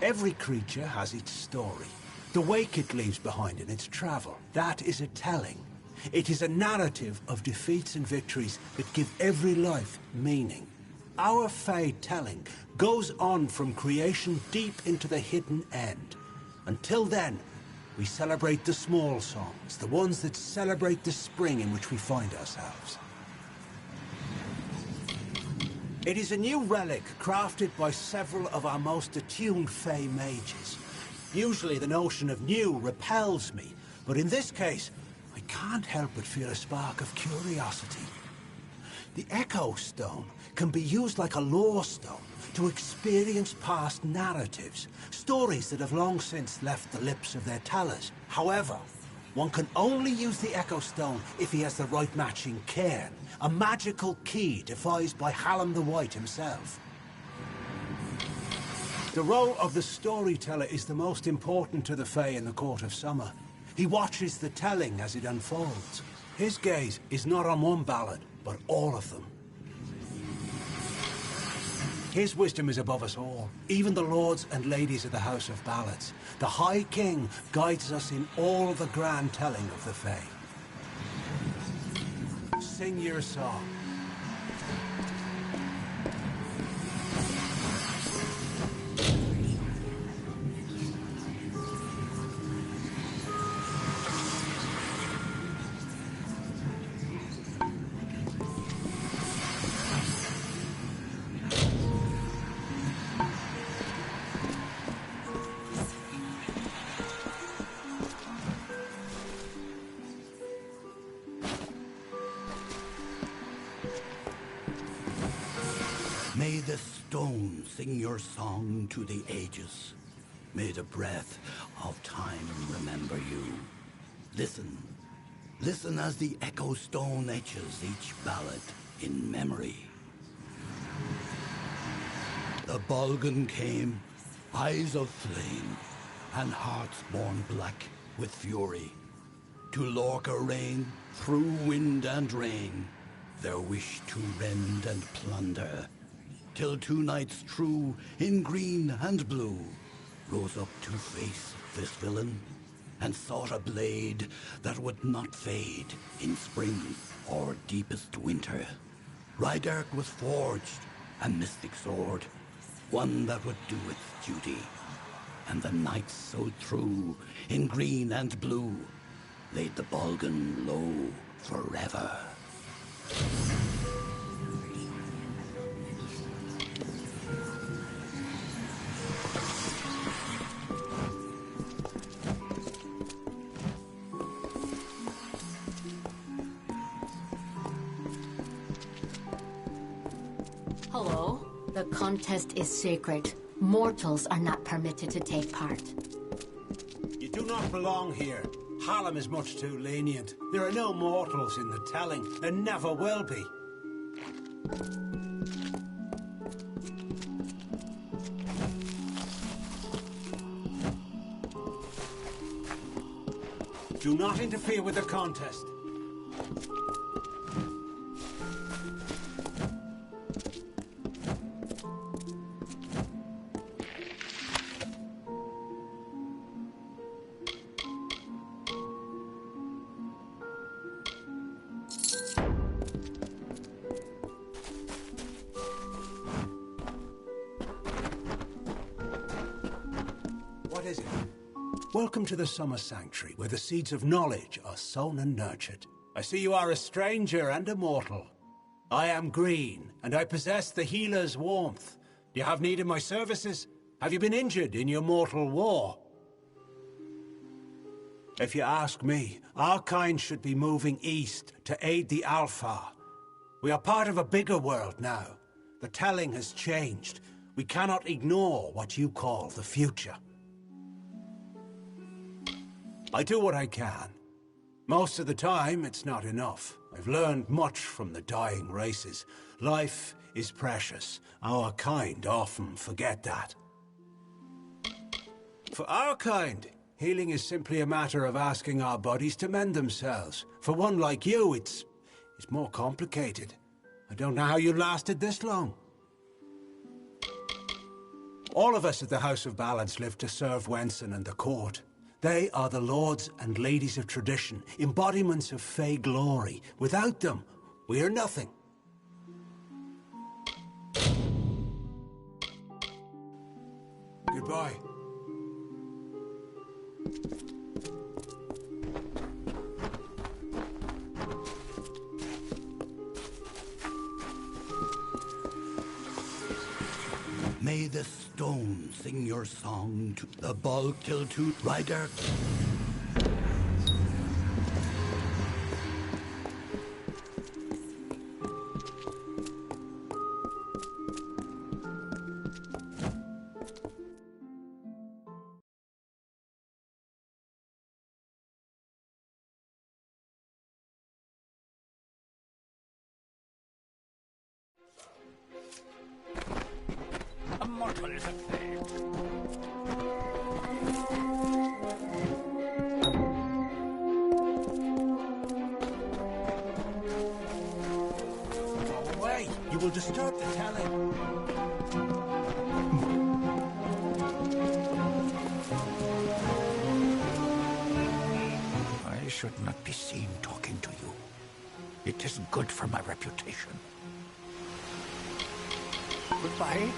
Every creature has its story, the wake it leaves behind in its travel. That is a telling. It is a narrative of defeats and victories that give every life meaning. Our Fae telling goes on from creation deep into the hidden end. Until then, we celebrate the small songs, the ones that celebrate the spring in which we find ourselves. It is a new relic crafted by several of our most attuned Fae mages. Usually the notion of new repels me, but in this case, I can't help but feel a spark of curiosity. The Echo Stone can be used like a lore stone to experience past narratives, stories that have long since left the lips of their tellers. However, one can only use the Echo Stone if he has the right matching cairn, a magical key devised by Hallam the White himself. The role of the storyteller is the most important to the Fae in the Court of Summer. He watches the telling as it unfolds. His gaze is not on one ballad, but all of them. His wisdom is above us all, even the lords and ladies of the House of Ballads. The High King guides us in all the grand telling of the Fae. Sing your song. May the stone sing your song to the ages. May the breath of time remember you. Listen, listen as the Echo Stone etches each ballad in memory. The Bulgan came, eyes of flame, and hearts born black with fury. To Lorca reign, through wind and rain, their wish to rend and plunder, till two knights true, in green and blue, rose up to face this villain, and sought a blade that would not fade in spring or deepest winter. Rydark was forged, a mystic sword, one that would do its duty, and the knights so true, in green and blue, laid the Bulgan low forever. Hello? The contest is sacred. Mortals are not permitted to take part. You do not belong here. Hallam is much too lenient. There are no mortals in the telling. There never will be. Do not interfere with the contest. What is it? Welcome to the Summer Sanctuary, where the seeds of knowledge are sown and nurtured. I see you are a stranger and a mortal. I am Green, and I possess the healer's warmth. Do you have need of my services? Have you been injured in your mortal war? If you ask me, our kind should be moving east to aid the Alpha. We are part of a bigger world now. The telling has changed. We cannot ignore what you call the future. I do what I can. Most of the time, it's not enough. I've learned much from the dying races. Life is precious. Our kind often forget that. For our kind, healing is simply a matter of asking our bodies to mend themselves. For one like you, it's more complicated. I don't know how you lasted this long. All of us at the House of Balance live to serve Wenson and the court. They are the lords and ladies of tradition, embodiments of Fey glory. Without them, we are nothing. Goodbye. May the stone sing your song to the Bog-Till-Toot rider. A mortal is a fate. Go away! You will disturb the telling. I should not be seen talking to you. It isn't good for my reputation. Goodbye.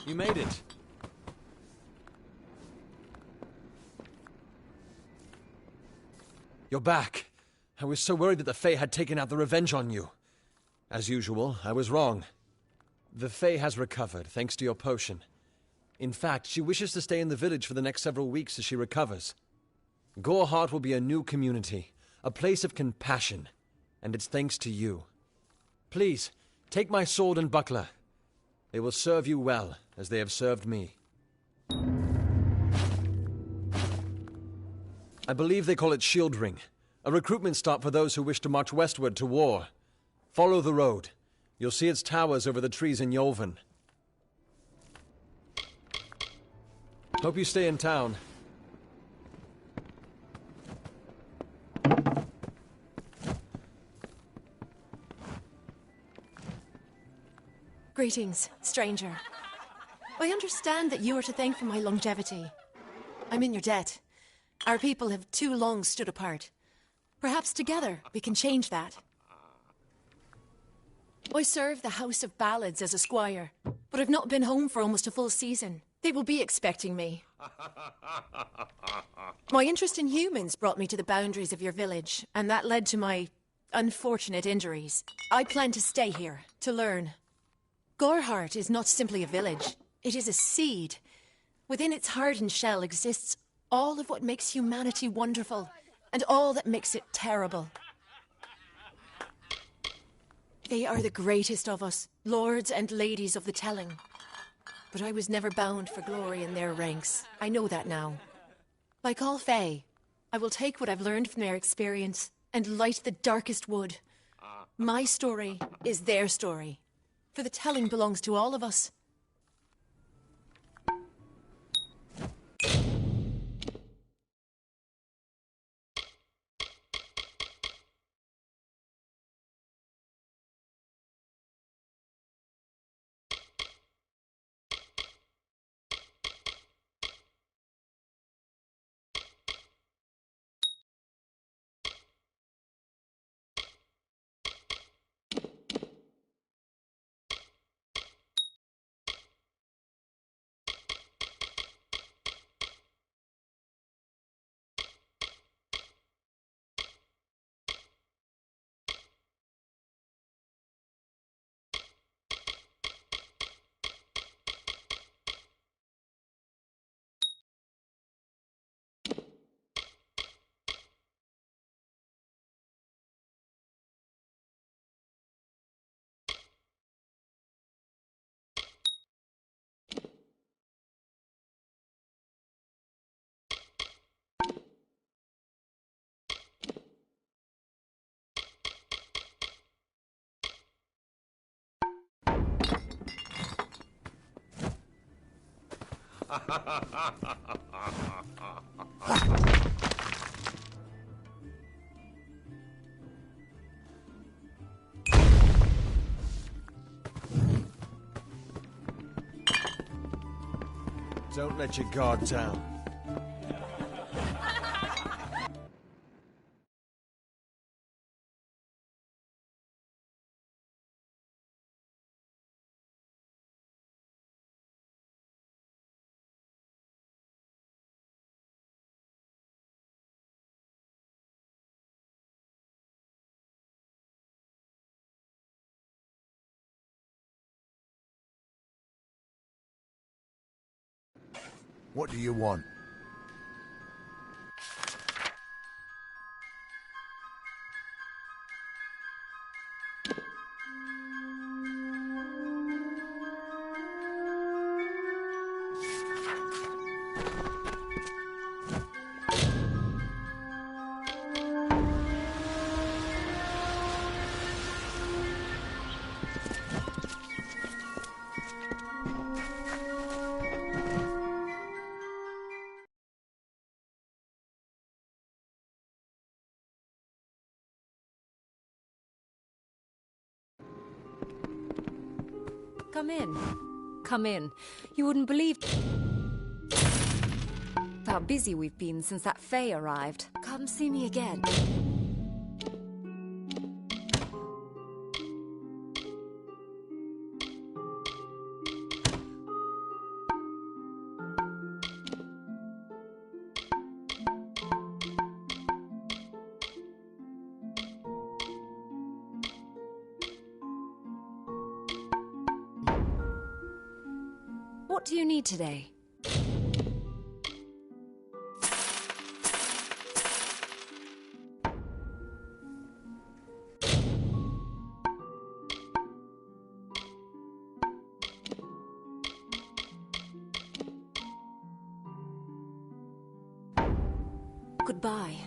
You made it. You're back. I was so worried that the Fae had taken out the revenge on you. As usual, I was wrong. The Fae has recovered, thanks to your potion. In fact, she wishes to stay in the village for the next several weeks as she recovers. Goreheart will be a new community, a place of compassion, and it's thanks to you. Please, take my sword and buckler. They will serve you well, as they have served me. I believe they call it Shield Ring, a recruitment stop for those who wish to march westward to war. Follow the road. You'll see its towers over the trees in Yolven. Hope you stay in town. Greetings, stranger. I understand that you are to thank for my longevity. I'm in your debt. Our people have too long stood apart. Perhaps together we can change that. I serve the House of Ballads as a squire, but I've not been home for almost a full season. They will be expecting me. My interest in humans brought me to the boundaries of your village, and that led to my unfortunate injuries. I plan to stay here, to learn. Goreheart is not simply a village. It is a seed. Within its hardened shell exists all of what makes humanity wonderful, and all that makes it terrible. They are the greatest of us, lords and ladies of the telling. But I was never bound for glory in their ranks. I know that now. Like all Fae, I will take what I've learned from their experience and light the darkest wood. My story is their story. For the telling belongs to all of us. Don't let your guard down. What do you want? Come in. Come in. You wouldn't believe how busy we've been since that Fae arrived. Come see me again. What do you need today? Goodbye.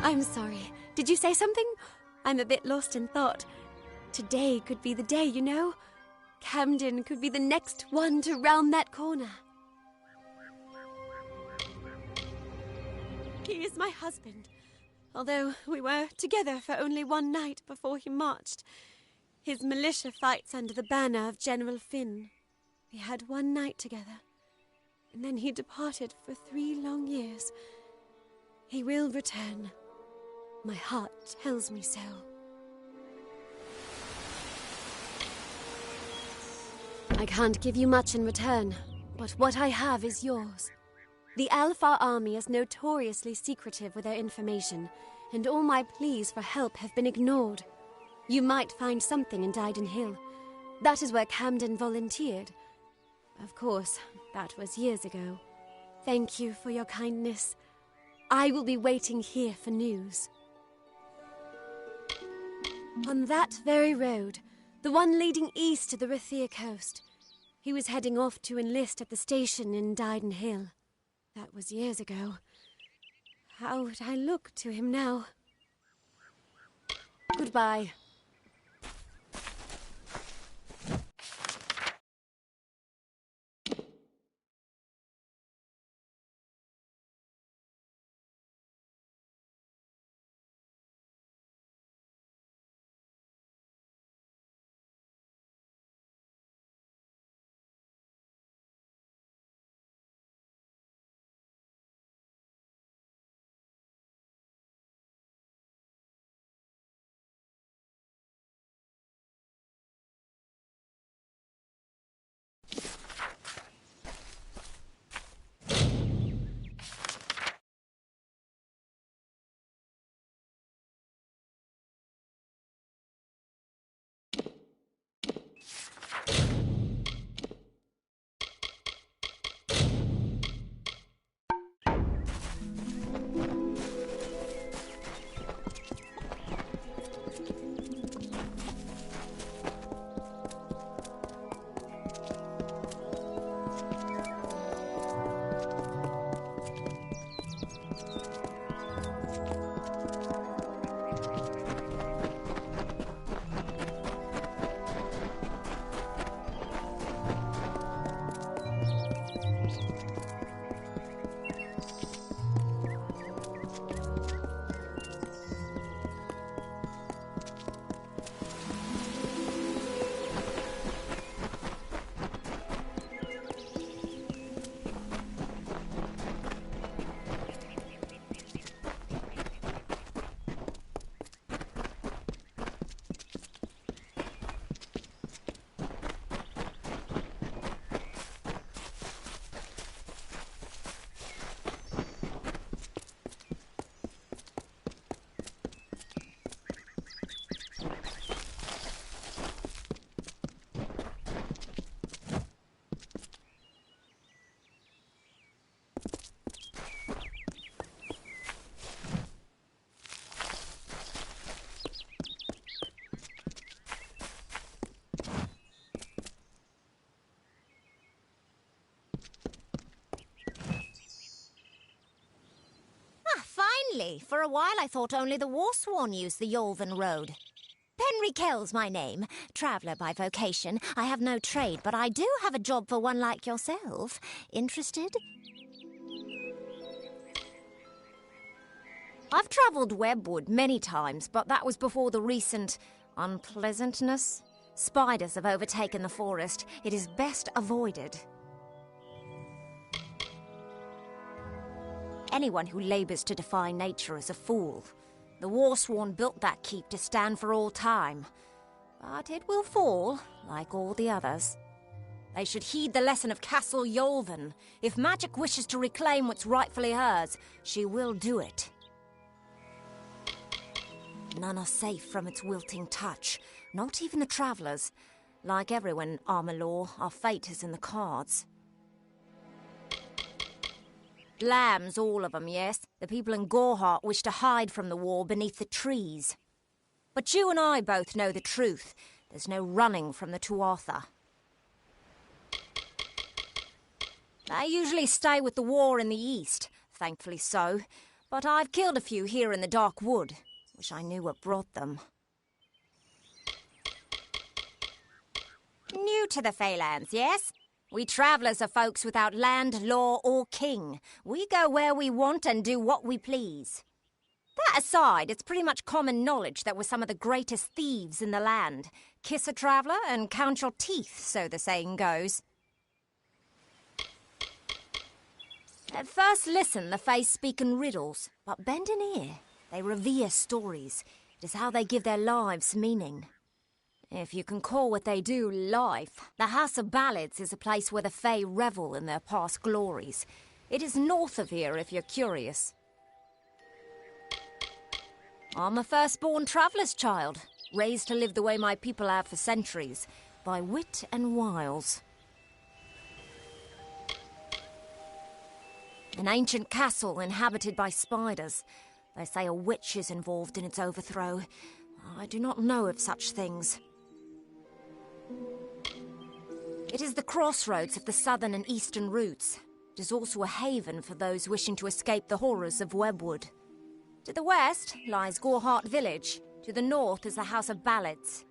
I'm sorry. Did you say something? I'm a bit lost in thought. Today could be the day, you know. Camden could be the next one to round that corner. He is my husband. Although we were together for only one night before he marched. His militia fights under the banner of General Finn. We had one night together. And then he departed for 3 long years. He will return. My heart tells me so. I can't give you much in return, but what I have is yours. The Alpha army is notoriously secretive with their information, and all my pleas for help have been ignored. You might find something in Dyden Hill. That is where Camden volunteered. Of course, that was years ago. Thank you for your kindness. I will be waiting here for news. On that very road, the one leading east to the Rathia coast. He was heading off to enlist at the station in Dyden Hill. That was years ago. How would I look to him now? Goodbye. Aye, for a while I thought only the Warsworn used the Yolven Road. Penry Kell's my name, traveller by vocation. I have no trade, but I do have a job for one like yourself. Interested? I've travelled Webwood many times, but that was before the recent unpleasantness. Spiders have overtaken the forest. It is best avoided. Anyone who labours to defy nature is a fool. The Warsworn built that keep to stand for all time. But it will fall, like all the others. They should heed the lesson of Castle Yolven. If magic wishes to reclaim what's rightfully hers, she will do it. None are safe from its wilting touch, not even the travellers. Like everyone in Armor, our fate is in the cards. Lambs, all of them, yes. The people in Gorehart wish to hide from the war beneath the trees. But you and I both know the truth. There's no running from the Tuatha. They usually stay with the war in the east, thankfully so. But I've killed a few here in the Dark Wood. Wish I knew what brought them. New to the Feylands, yes? We travellers are folks without land, law, or king. We go where we want and do what we please. That aside, it's pretty much common knowledge that we're some of the greatest thieves in the land. Kiss a traveller and count your teeth, so the saying goes. At first listen, the Fae speak in riddles, but bend an ear. They revere stories. It is how they give their lives meaning. If you can call what they do life, the House of Ballads is a place where the Fae revel in their past glories. It is north of here if you're curious. I'm a firstborn traveller's child, raised to live the way my people have for centuries, by wit and wiles. An ancient castle inhabited by spiders. They say a witch is involved in its overthrow. I do not know of such things. It is the crossroads of the southern and eastern routes. It is also a haven for those wishing to escape the horrors of Webwood. To the west lies Gorehart village. To the north is the House of Ballads.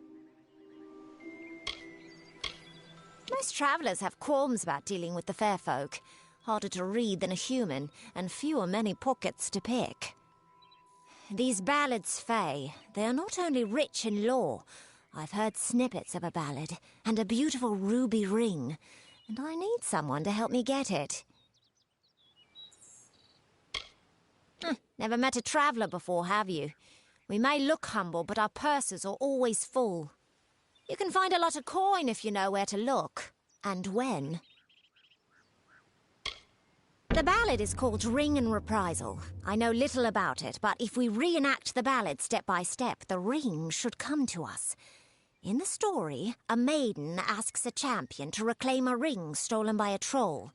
Most travellers have qualms about dealing with the fair folk. Harder to read than a human, and fewer many pockets to pick. These Ballads Fae, they are not only rich in lore. I've heard snippets of a ballad, and a beautiful ruby ring, and I need someone to help me get it. Never met a traveller before, have you? We may look humble, but our purses are always full. You can find a lot of coin if you know where to look, and when. The ballad is called Ring and Reprisal. I know little about it, but if we reenact the ballad step by step, the ring should come to us. In the story, a maiden asks a champion to reclaim a ring stolen by a troll.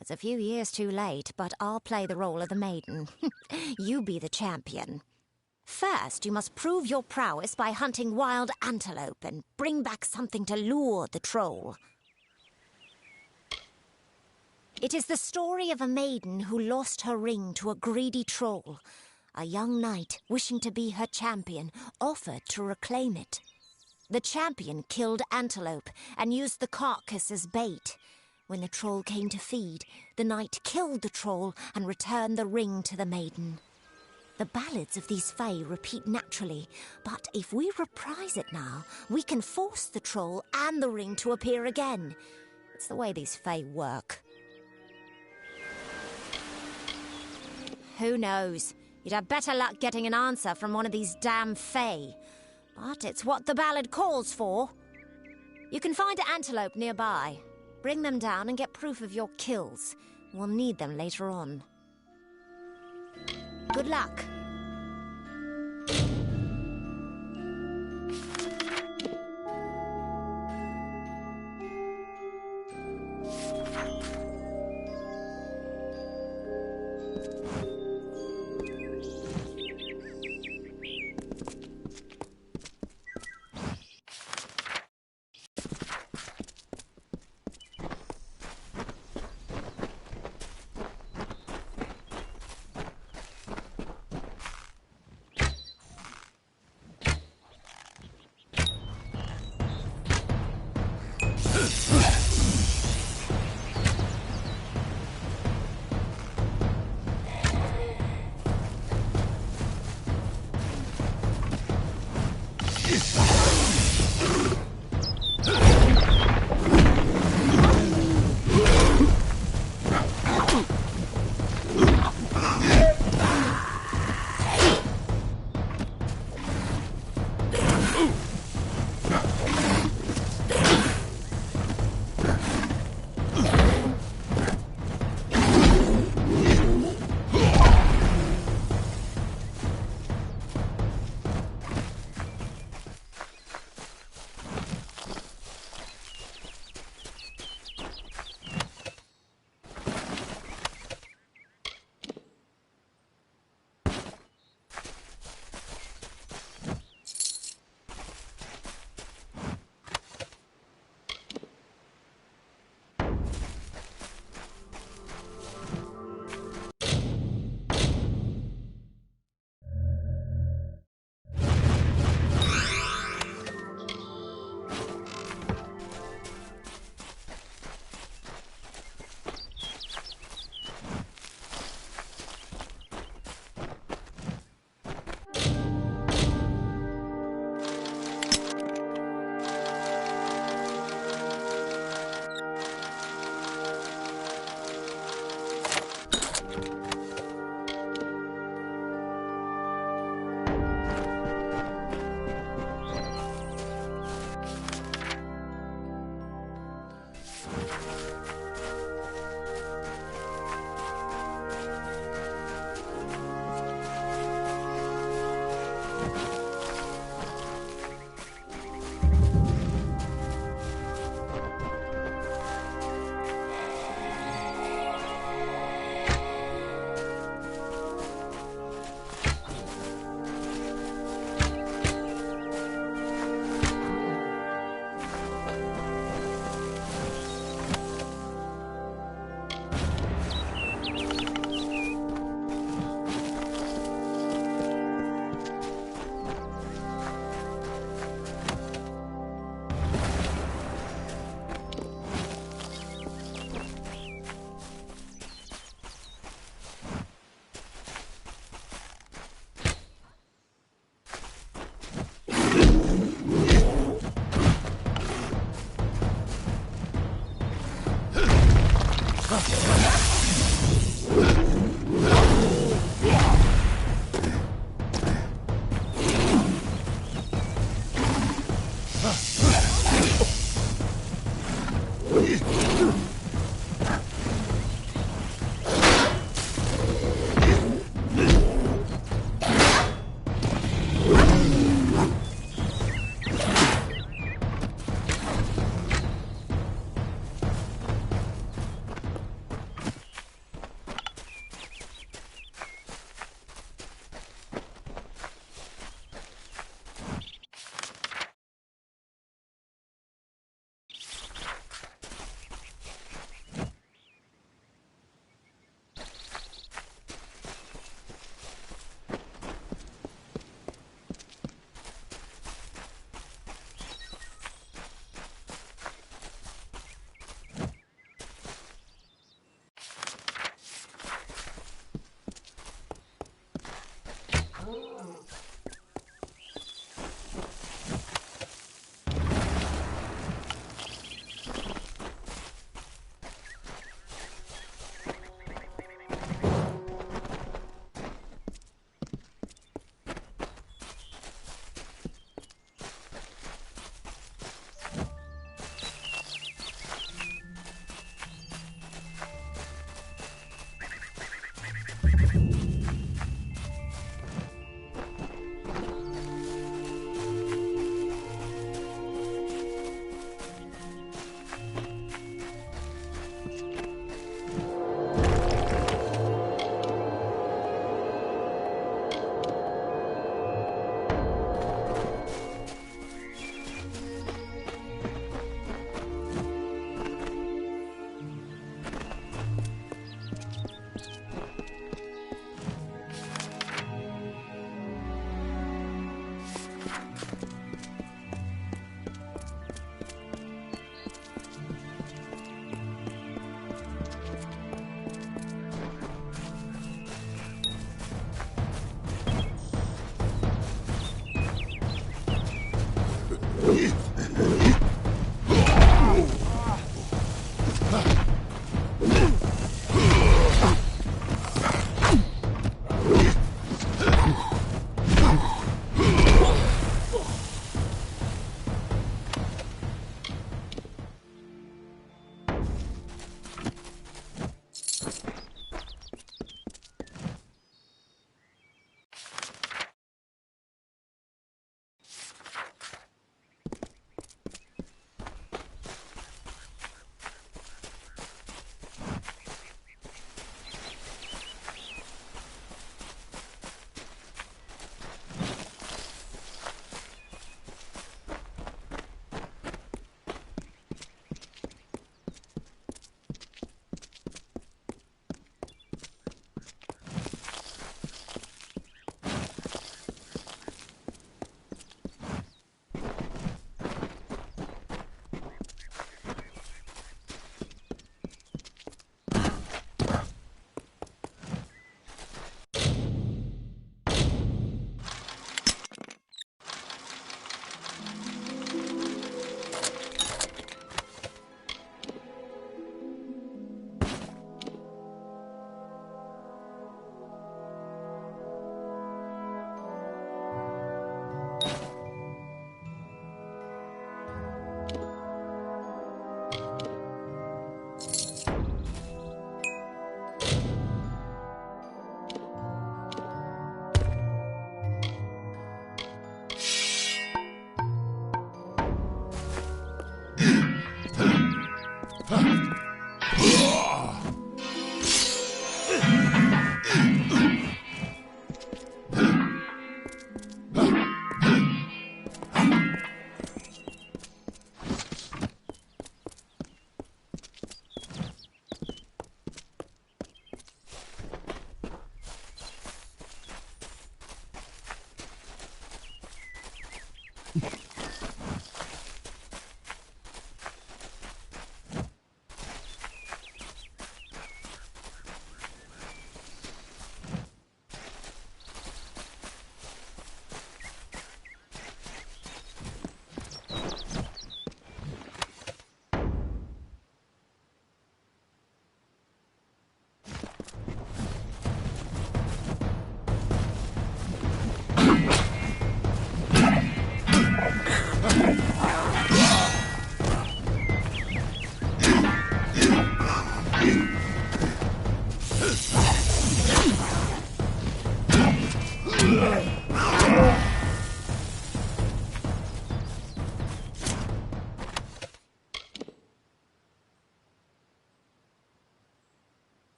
It's a few years too late, but I'll play the role of the maiden. You be the champion. First, you must prove your prowess by hunting wild antelope and bring back something to lure the troll. It is the story of a maiden who lost her ring to a greedy troll. A young knight, wishing to be her champion, offered to reclaim it. The champion killed antelope and used the carcass as bait. When the troll came to feed, the knight killed the troll and returned the ring to the maiden. The ballads of these Fae repeat naturally, but if we reprise it now, we can force the troll and the ring to appear again. It's the way these Fae work. Who knows? You'd have better luck getting an answer from one of these damn Fae. But it's what the ballad calls for. You can find antelope nearby. Bring them down and get proof of your kills. We'll need them later on. Good luck.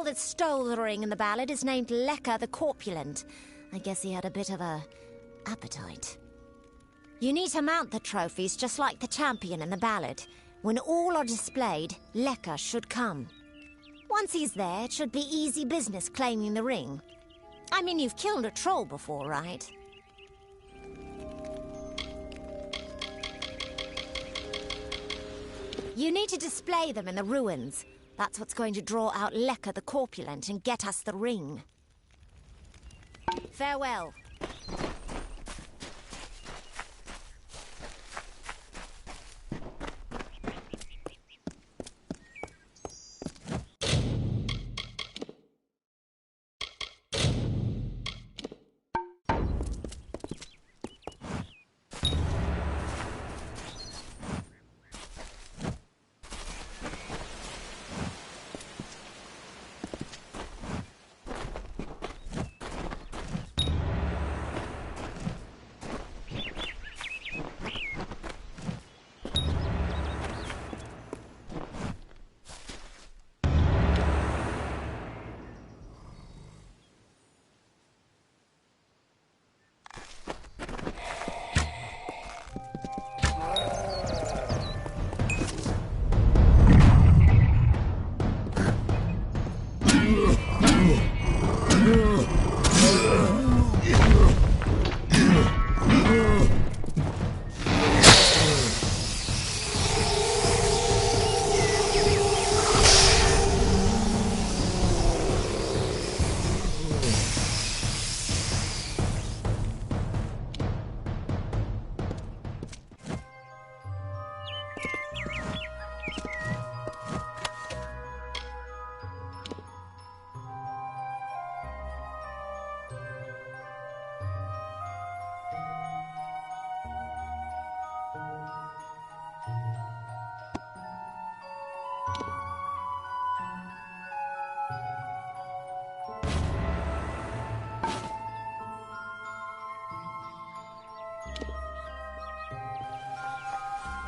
girl that stole the ring in the ballad is named Lecker the Corpulent. I guess he had a bit of a appetite. You need to mount the trophies just like the champion in the ballad. When all are displayed, Lecker should come. Once he's there, it should be easy business claiming the ring. I mean, you've killed a troll before, right? You need to display them in the ruins. That's what's going to draw out Lecker the Corpulent and get us the ring. Farewell.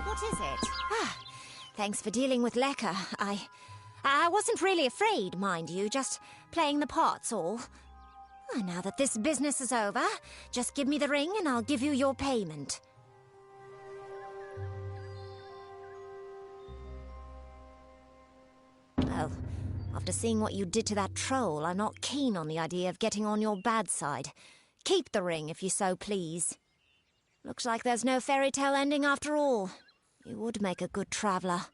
What is it? Thanks for dealing with Lecker. I wasn't really afraid, mind you, just playing the part's all. Now that this business is over, just give me the ring and I'll give you your payment. Well, after seeing what you did to that troll, I'm not keen on the idea of getting on your bad side. Keep the ring if you so please. Looks like there's no fairy tale ending after all. You would make a good traveller.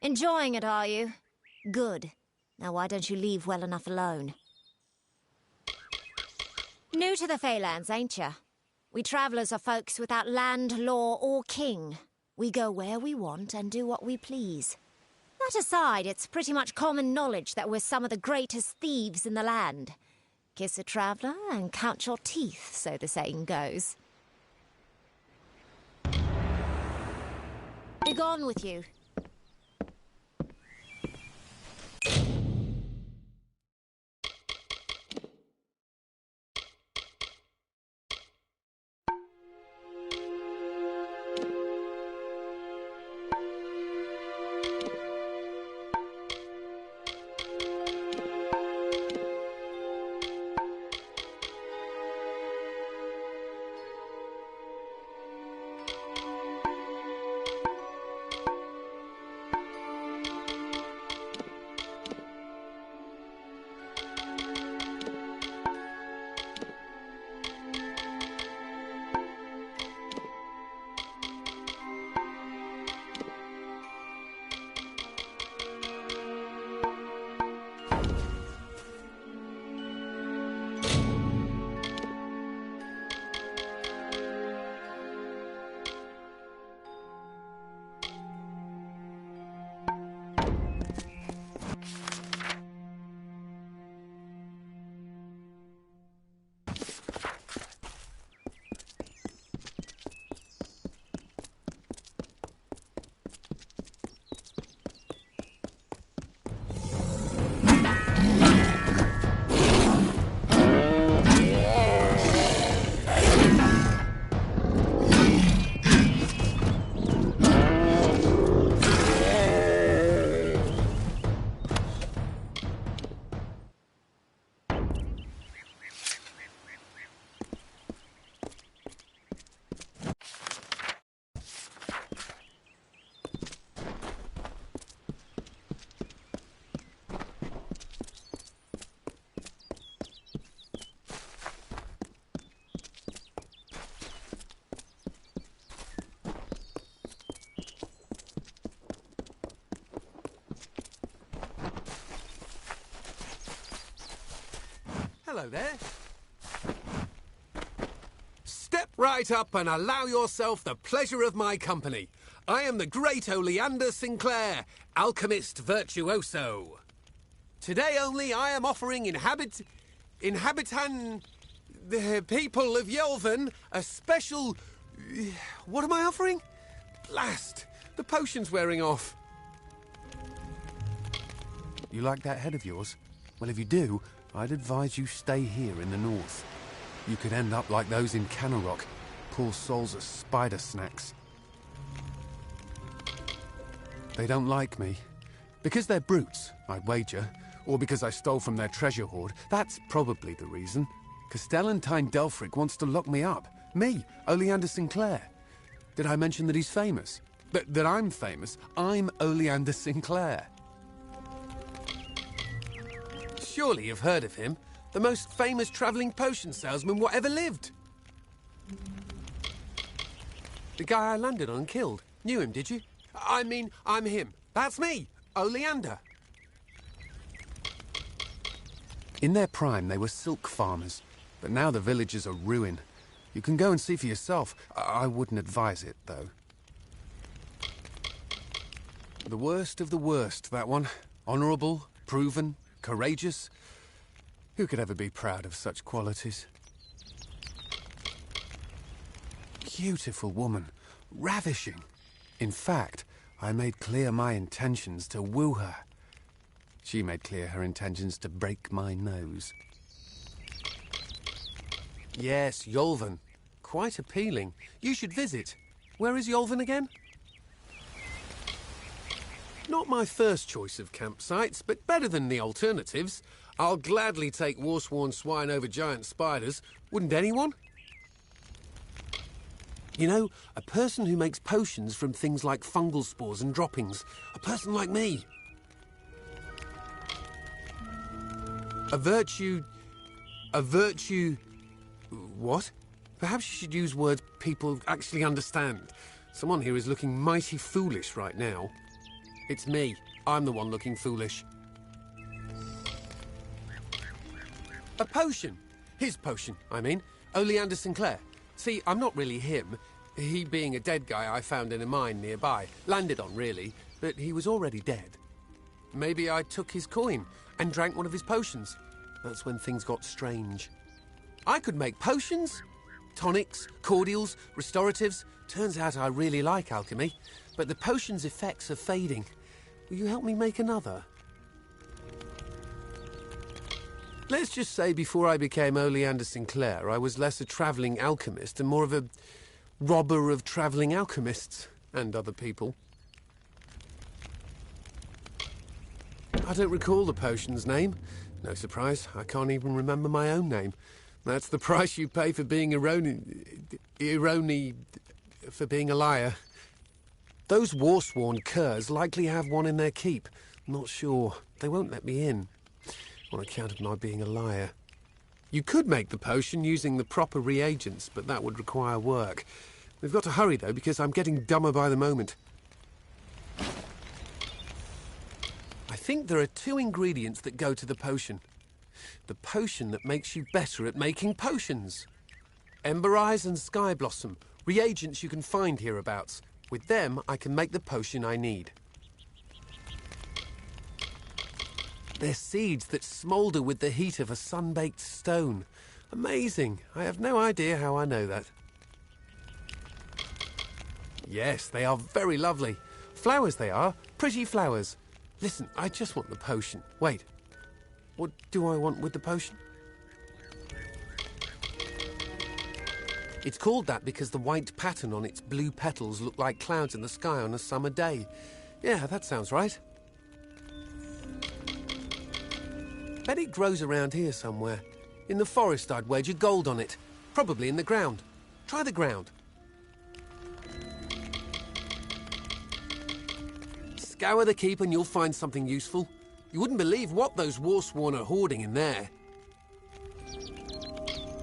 Enjoying it, are you? Good. Now why don't you leave well enough alone? New to the Feylands, ain't you? We travellers are folks without land, law or king. We go where we want and do what we please. That aside, it's pretty much common knowledge that we're some of the greatest thieves in the land. Kiss a traveller and count your teeth, so the saying goes. Be gone with you. Hello there. Step right up and allow yourself the pleasure of my company. I am the great Oleander Sinclair, alchemist virtuoso. Today only I am offering the people of Yelvan a special... What am I offering? Blast! The potion's wearing off. You like that head of yours? Well, if you do, I'd advise you stay here in the north. You could end up like those in Canarok. Poor souls are spider snacks. They don't like me. Because they're brutes, I'd wager. Or because I stole from their treasure hoard. That's probably the reason. Castellantine Delphric wants to lock me up. Me, Oleander Sinclair. Did I mention that he's famous? That I'm famous? I'm Oleander Sinclair. Surely you've heard of him. The most famous travelling potion salesman what ever lived. The guy I landed on and killed. Knew him, did you? I mean, I'm him. That's me, Oleander. In their prime, they were silk farmers. But now the village is a ruin. You can go and see for yourself. I wouldn't advise it, though. The worst of the worst, that one. Honourable, proven, courageous. Who could ever be proud of such qualities? Beautiful woman. Ravishing. In fact, I made clear my intentions to woo her. She made clear her intentions to break my nose. Yes, Yolvan. Quite appealing. You should visit. Where is Yolvan again? Not my first choice of campsites, but better than the alternatives. I'll gladly take war-sworn swine over giant spiders. Wouldn't anyone? You know, a person who makes potions from things like fungal spores and droppings. A person like me. A virtue... What? Perhaps you should use words people actually understand. Someone here is looking mighty foolish right now. It's me. I'm the one looking foolish. A potion. His potion, I mean. Oleander Sinclair. See, I'm not really him. He being a dead guy I found in a mine nearby. Landed on, really. But he was already dead. Maybe I took his coin and drank one of his potions. That's when things got strange. I could make potions. Tonics, cordials, restoratives. Turns out I really like alchemy. But the potion's effects are fading. Will you help me make another? Let's just say before I became Oleander Sinclair, I was less a travelling alchemist and more of a robber of travelling alchemists and other people. I don't recall the potion's name. No surprise, I can't even remember my own name. That's the price you pay for being for being a liar. Those war-sworn curs likely have one in their keep. Not sure. They won't let me in. On account of my being a liar. You could make the potion using the proper reagents, but that would require work. We've got to hurry, though, because I'm getting dumber by the moment. I think there are 2 ingredients that go to the potion. The potion that makes you better at making potions. Ember Eyes and Sky Blossom, reagents you can find hereabouts. With them, I can make the potion I need. They're seeds that smoulder with the heat of a sun-baked stone. Amazing. I have no idea how I know that. Yes, they are very lovely. Flowers they are. Pretty flowers. Listen, I just want the potion. Wait. What do I want with the potion? It's called that because the white pattern on its blue petals look like clouds in the sky on a summer day. Yeah, that sounds right. Bet it grows around here somewhere. In the forest, I'd wager gold on it. Probably in the ground. Try the ground. Scour the keep and you'll find something useful. You wouldn't believe what those war-sworn are hoarding in there.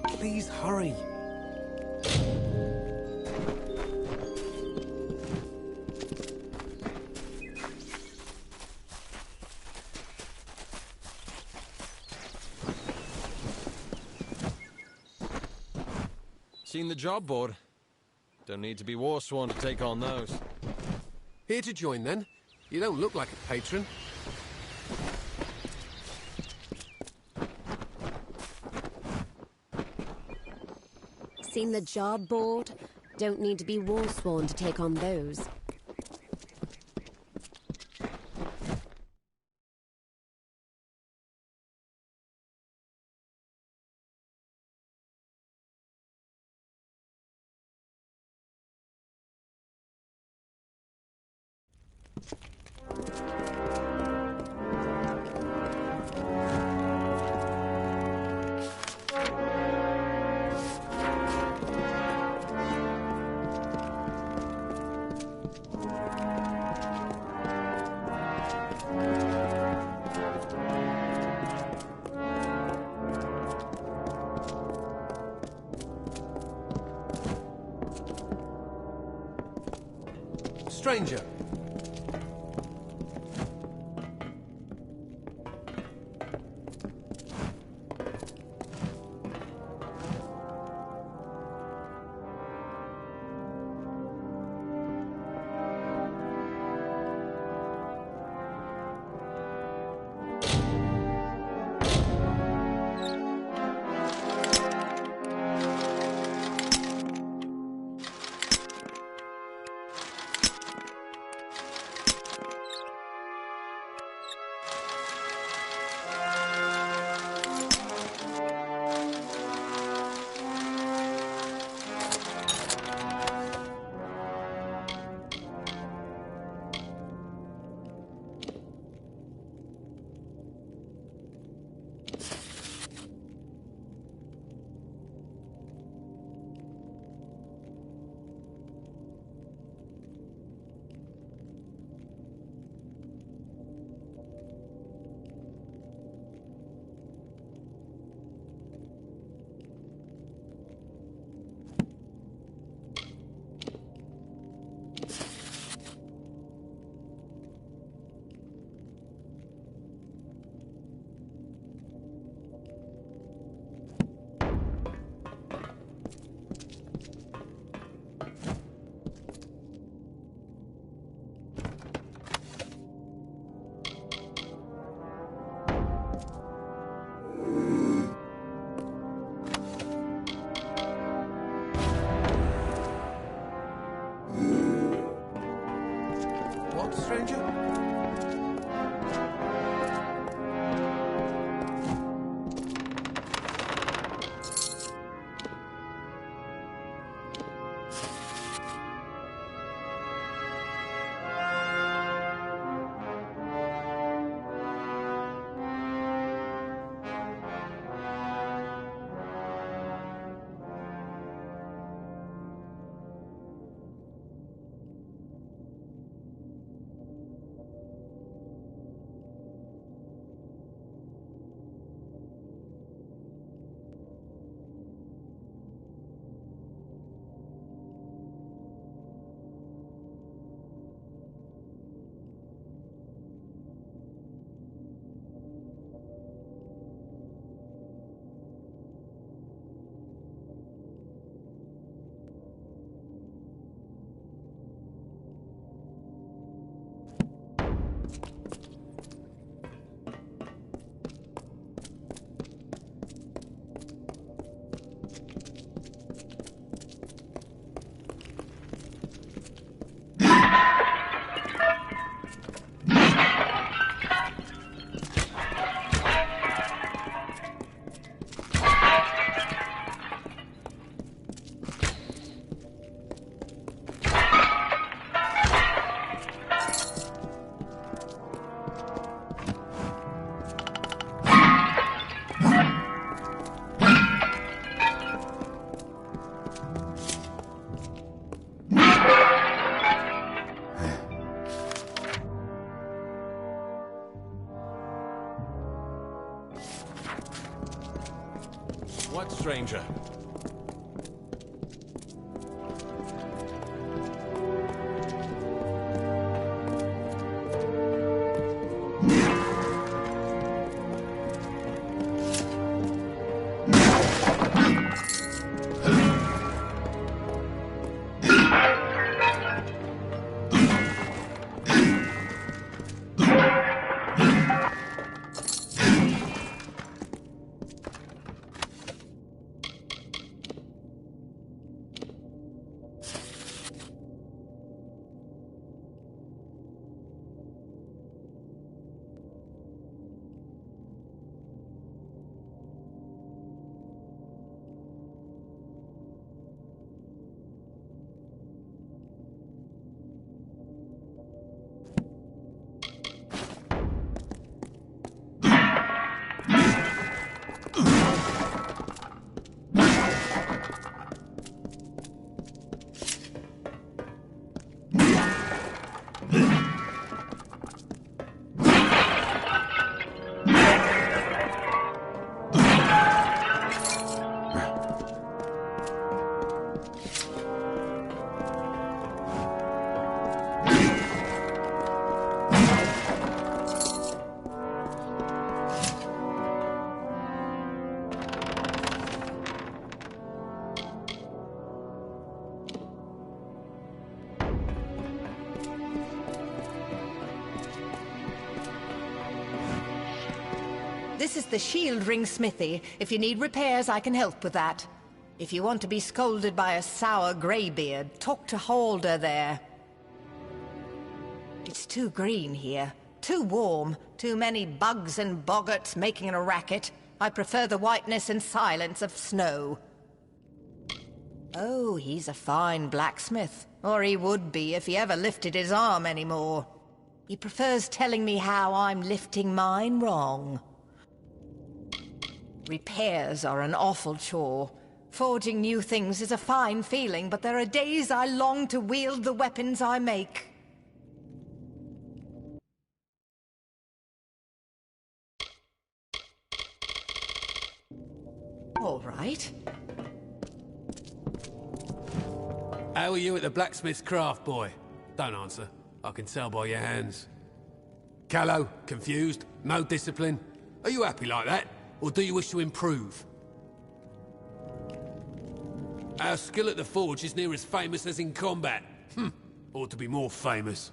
Please hurry. Seen the job board? Don't need to be war-sworn to take on those. Here to join, then? You don't look like a patron. Seen the job board? Don't need to be war-sworn to take on those. Stranger. Stranger? What stranger? This is the shield ring smithy. If you need repairs, I can help with that. If you want to be scolded by a sour greybeard, talk to Halder there. It's too green here. Too warm. Too many bugs and boggarts making a racket. I prefer the whiteness and silence of snow. Oh, he's a fine blacksmith. Or he would be if he ever lifted his arm anymore. He prefers telling me how I'm lifting mine wrong. Repairs are an awful chore. Forging new things is a fine feeling, but there are days I long to wield the weapons I make. All right. How are you at the blacksmith's craft, boy? Don't answer. I can tell by your hands. Callow, confused, no discipline. Are you happy like that, or do you wish to improve? Our skill at the forge is near as famous as in combat. Ought to be more famous.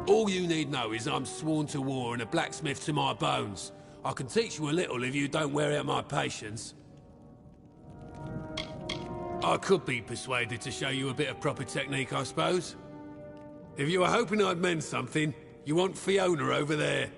All you need know is I'm sworn to war and a blacksmith to my bones. I can teach you a little if you don't wear out my patience. I could be persuaded to show you a bit of proper technique, I suppose. If you were hoping I'd mend something, you want Fiona over there.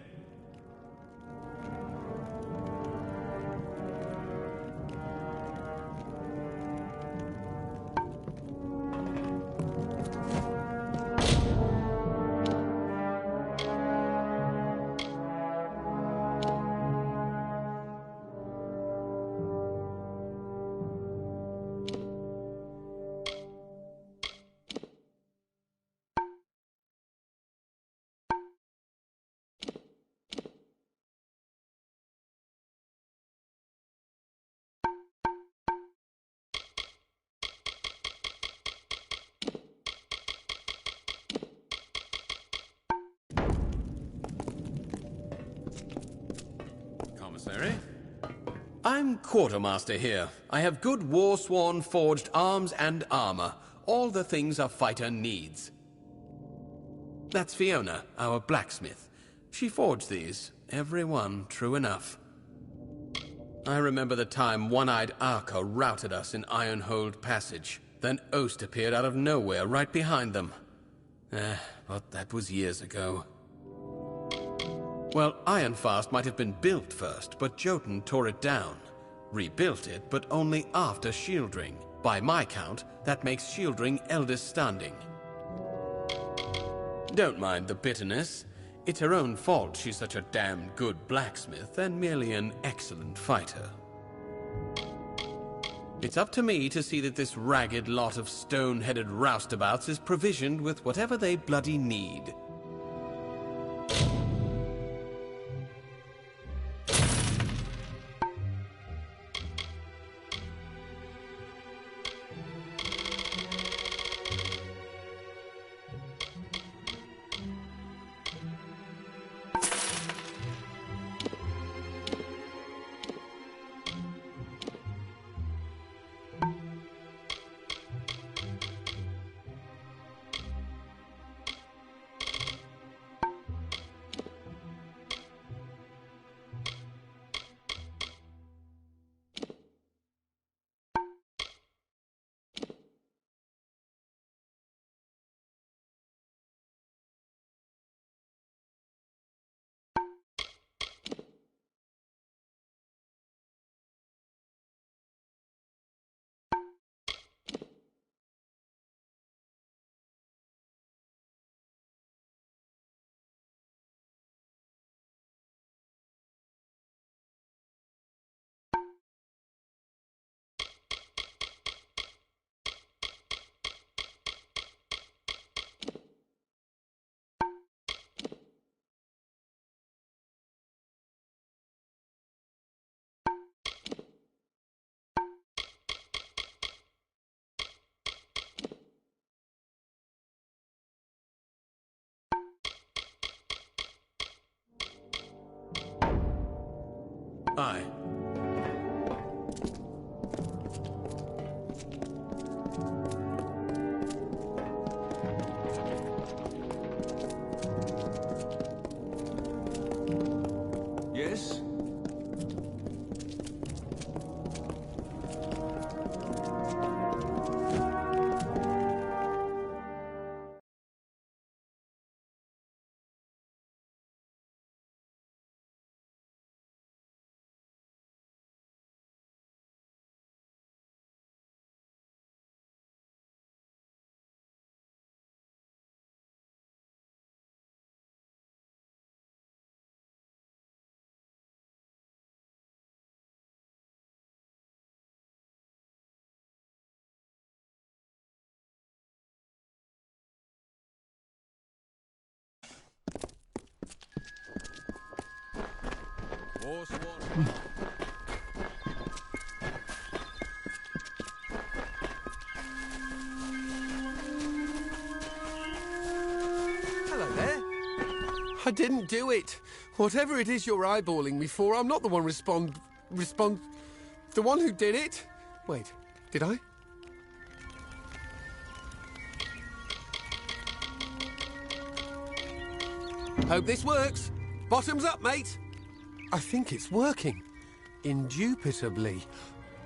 I'm quartermaster here. I have good war-sworn forged arms and armor. All the things a fighter needs. That's Fiona, our blacksmith. She forged these. Every one true enough. I remember the time one-eyed Arca routed us in Ironhold Passage. Then Ost appeared out of nowhere right behind them. But that was years ago. Well, Ironfast might have been built first, but Jotun tore it down. Rebuilt it, but only after Shieldring. By my count, that makes Shieldring eldest standing. Don't mind the bitterness. It's her own fault she's such a damn good blacksmith and merely an excellent fighter. It's up to me to see that this ragged lot of stone-headed roustabouts is provisioned with whatever they bloody need. Aye. Hello there. I didn't do it. Whatever it is you're eyeballing me for, I'm not the one the one who did it? Wait, did I? Hope this works. Bottoms up, mate. I think it's working. Indubitably.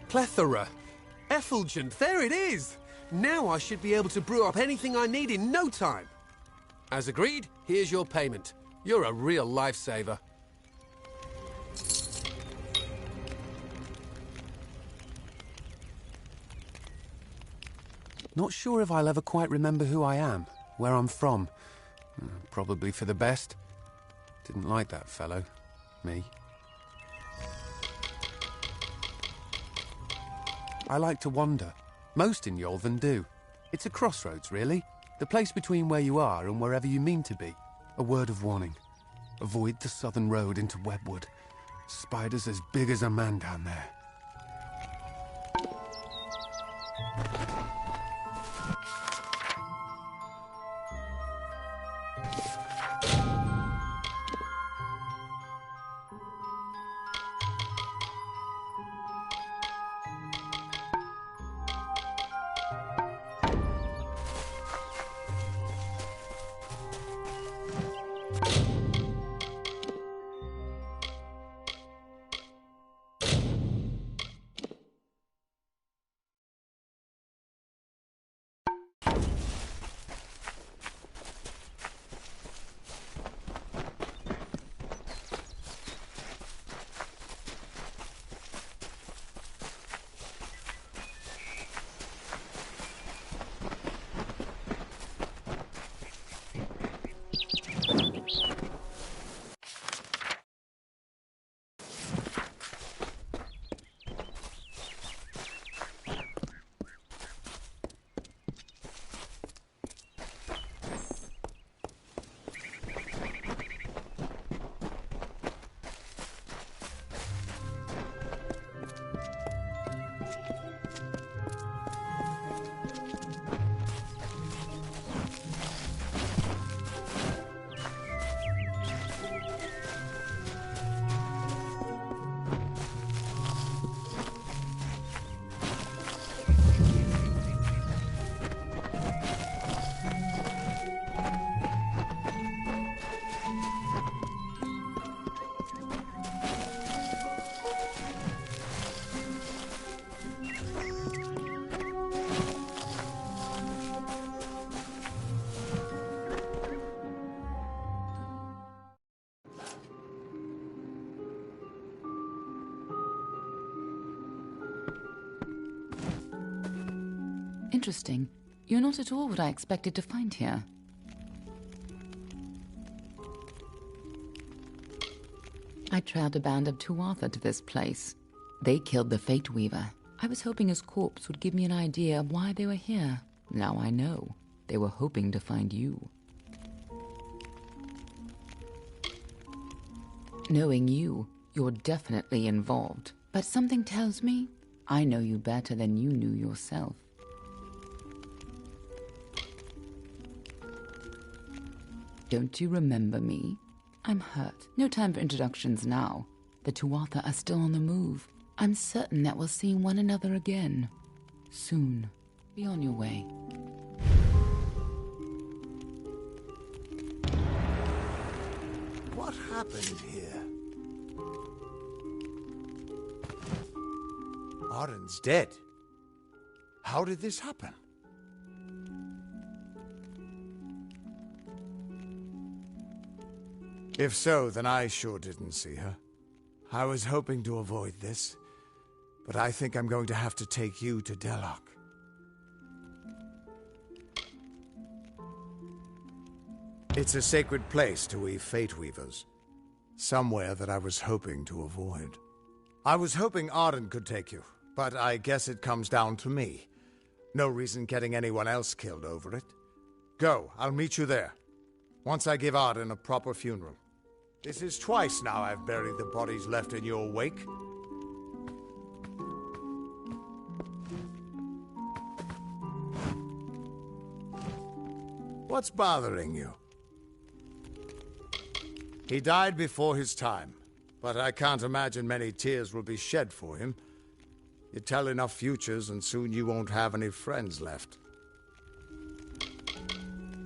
Plethora. Effulgent. There it is. Now I should be able to brew up anything I need in no time. As agreed, here's your payment. You're a real lifesaver. Not sure if I'll ever quite remember who I am, where I'm from. Probably for the best. Didn't like that fellow. Me. I like to wander. Most in Yolven do. It's a crossroads, really. The place between where you are and wherever you mean to be. A word of warning. Avoid the southern road into Webwood. Spiders as big as a man down there. Interesting. You're not at all what I expected to find here. I trailed a band of Tuatha to this place. They killed the Fate Weaver. I was hoping his corpse would give me an idea of why they were here. Now I know. They were hoping to find you. Knowing you, you're definitely involved. But something tells me I know you better than you knew yourself. Don't you remember me? I'm hurt. No time for introductions now. The Tuatha are still on the move. I'm certain that we'll see one another again. Soon. Be on your way. What happened here? Arden's dead. How did this happen? If so, then I sure didn't see her. I was hoping to avoid this, but I think I'm going to have to take you to Delok. It's a sacred place to we Fate Weavers. Somewhere that I was hoping to avoid. I was hoping Arden could take you, but I guess it comes down to me. No reason getting anyone else killed over it. Go, I'll meet you there. Once I give Arden a proper funeral. This is twice now I've buried the bodies left in your wake. What's bothering you? He died before his time, but I can't imagine many tears will be shed for him. You tell enough futures and soon you won't have any friends left.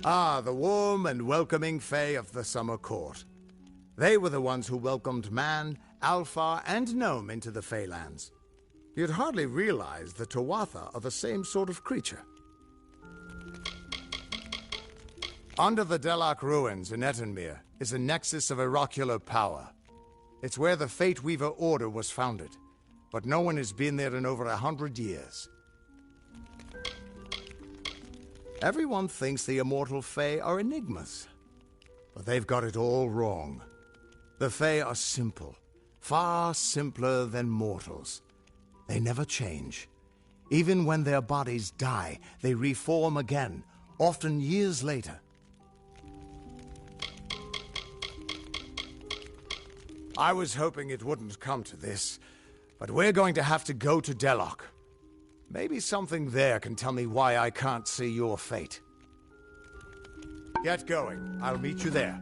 Ah, the warm and welcoming Fae of the Summer Court. They were the ones who welcomed man, Alpha, and Gnome into the Faelands. You'd hardly realize the Tuatha are the same sort of creature. Under the Delak ruins in Etenmere is a nexus of oracular power. It's where the Fate Weaver Order was founded, but no one has been there in over 100 years. Everyone thinks the immortal Fae are enigmas, but they've got it all wrong. The Fae are simple, far simpler than mortals. They never change. Even when their bodies die, they reform again, often years later. I was hoping it wouldn't come to this, but we're going to have to go to Delok. Maybe something there can tell me why I can't see your fate. Get going. I'll meet you there.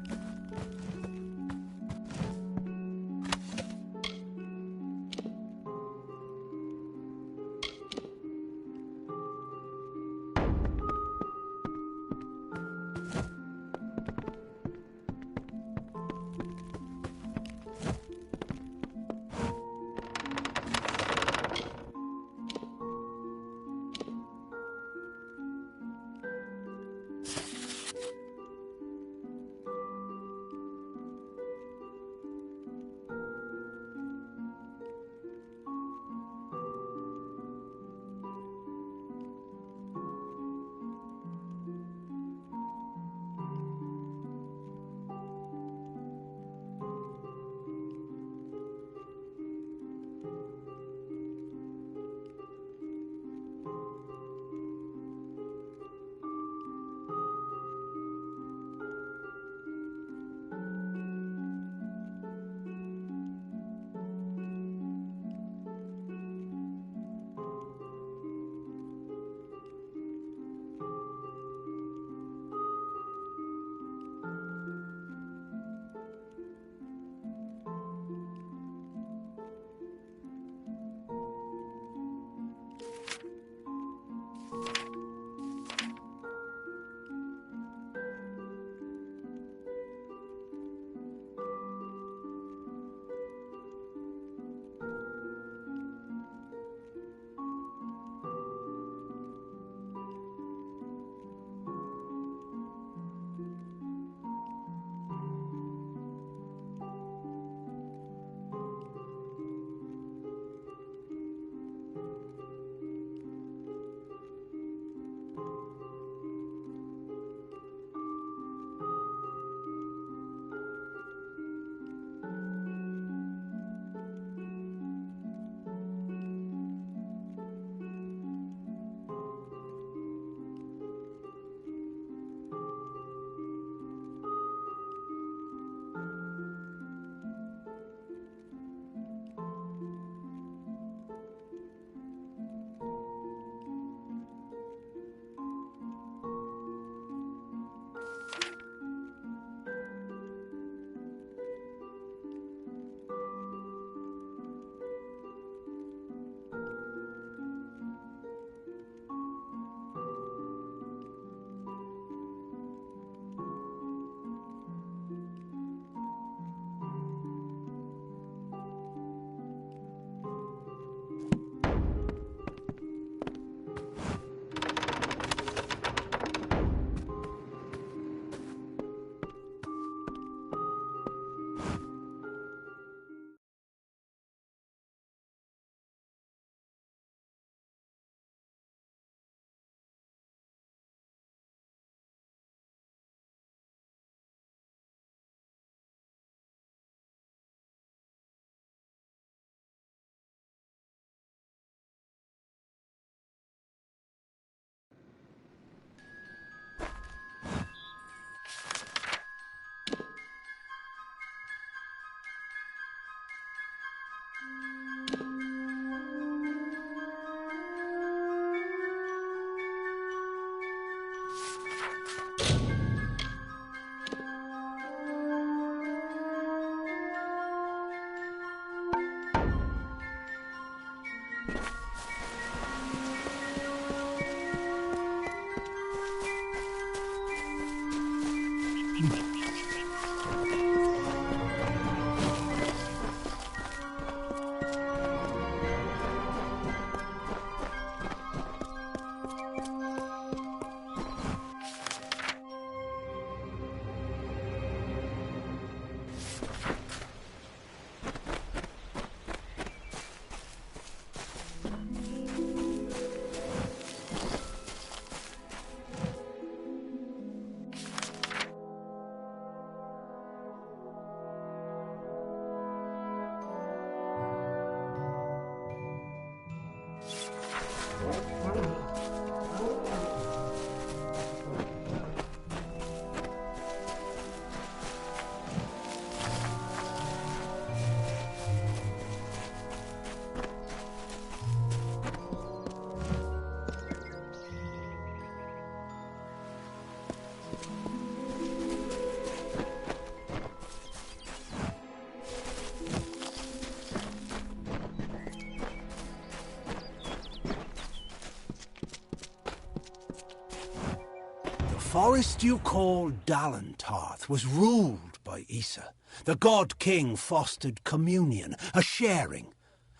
The forest you call Dalentarth was ruled by Issa. The god-king fostered communion, a sharing.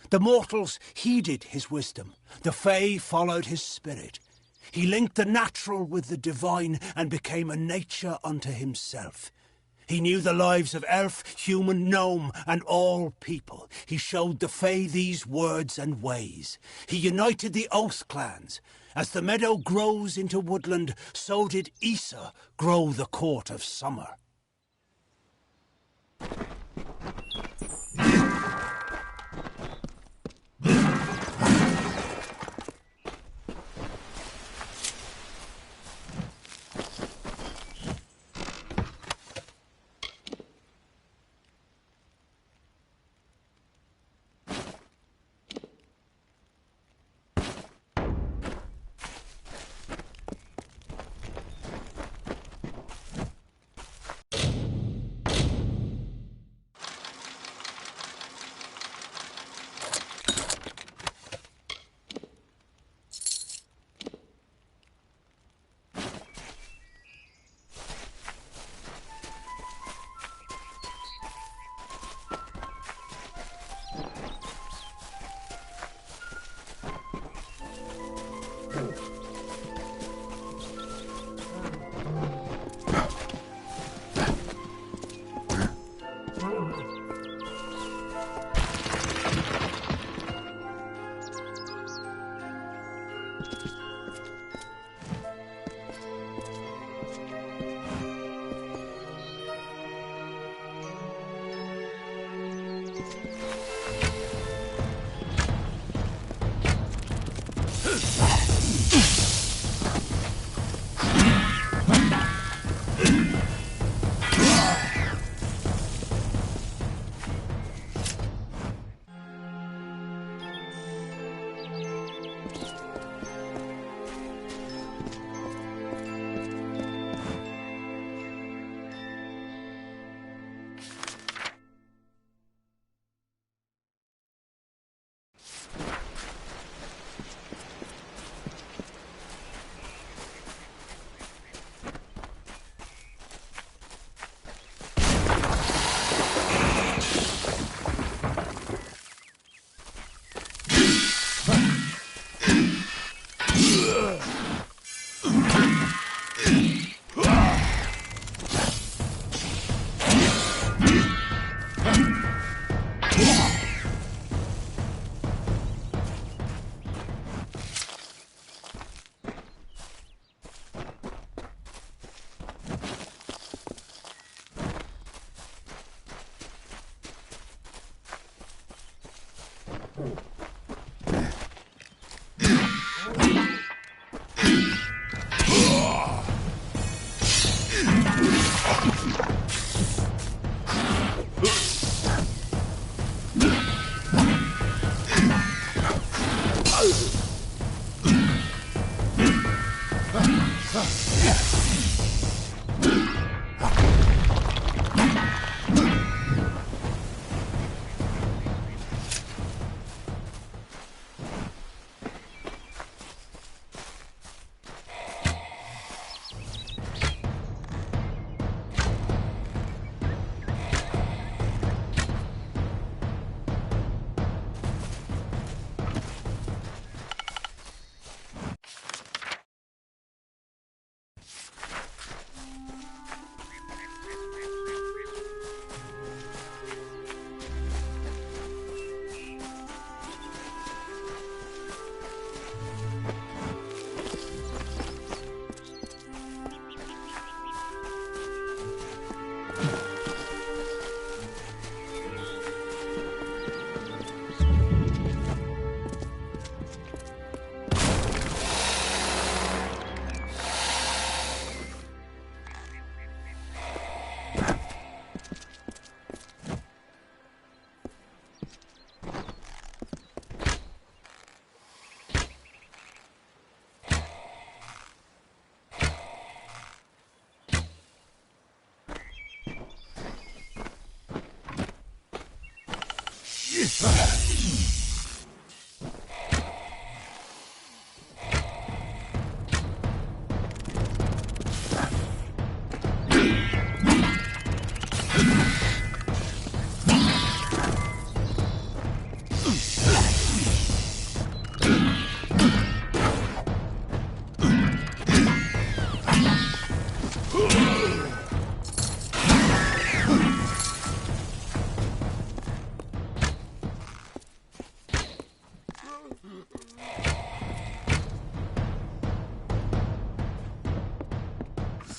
The mortals heeded his wisdom. The Fae followed his spirit. He linked the natural with the divine and became a nature unto himself. He knew the lives of elf, human, gnome, and all people. He showed the Fae these words and ways. He united the Oath clans. As the meadow grows into woodland, so did Issa grow the court of summer.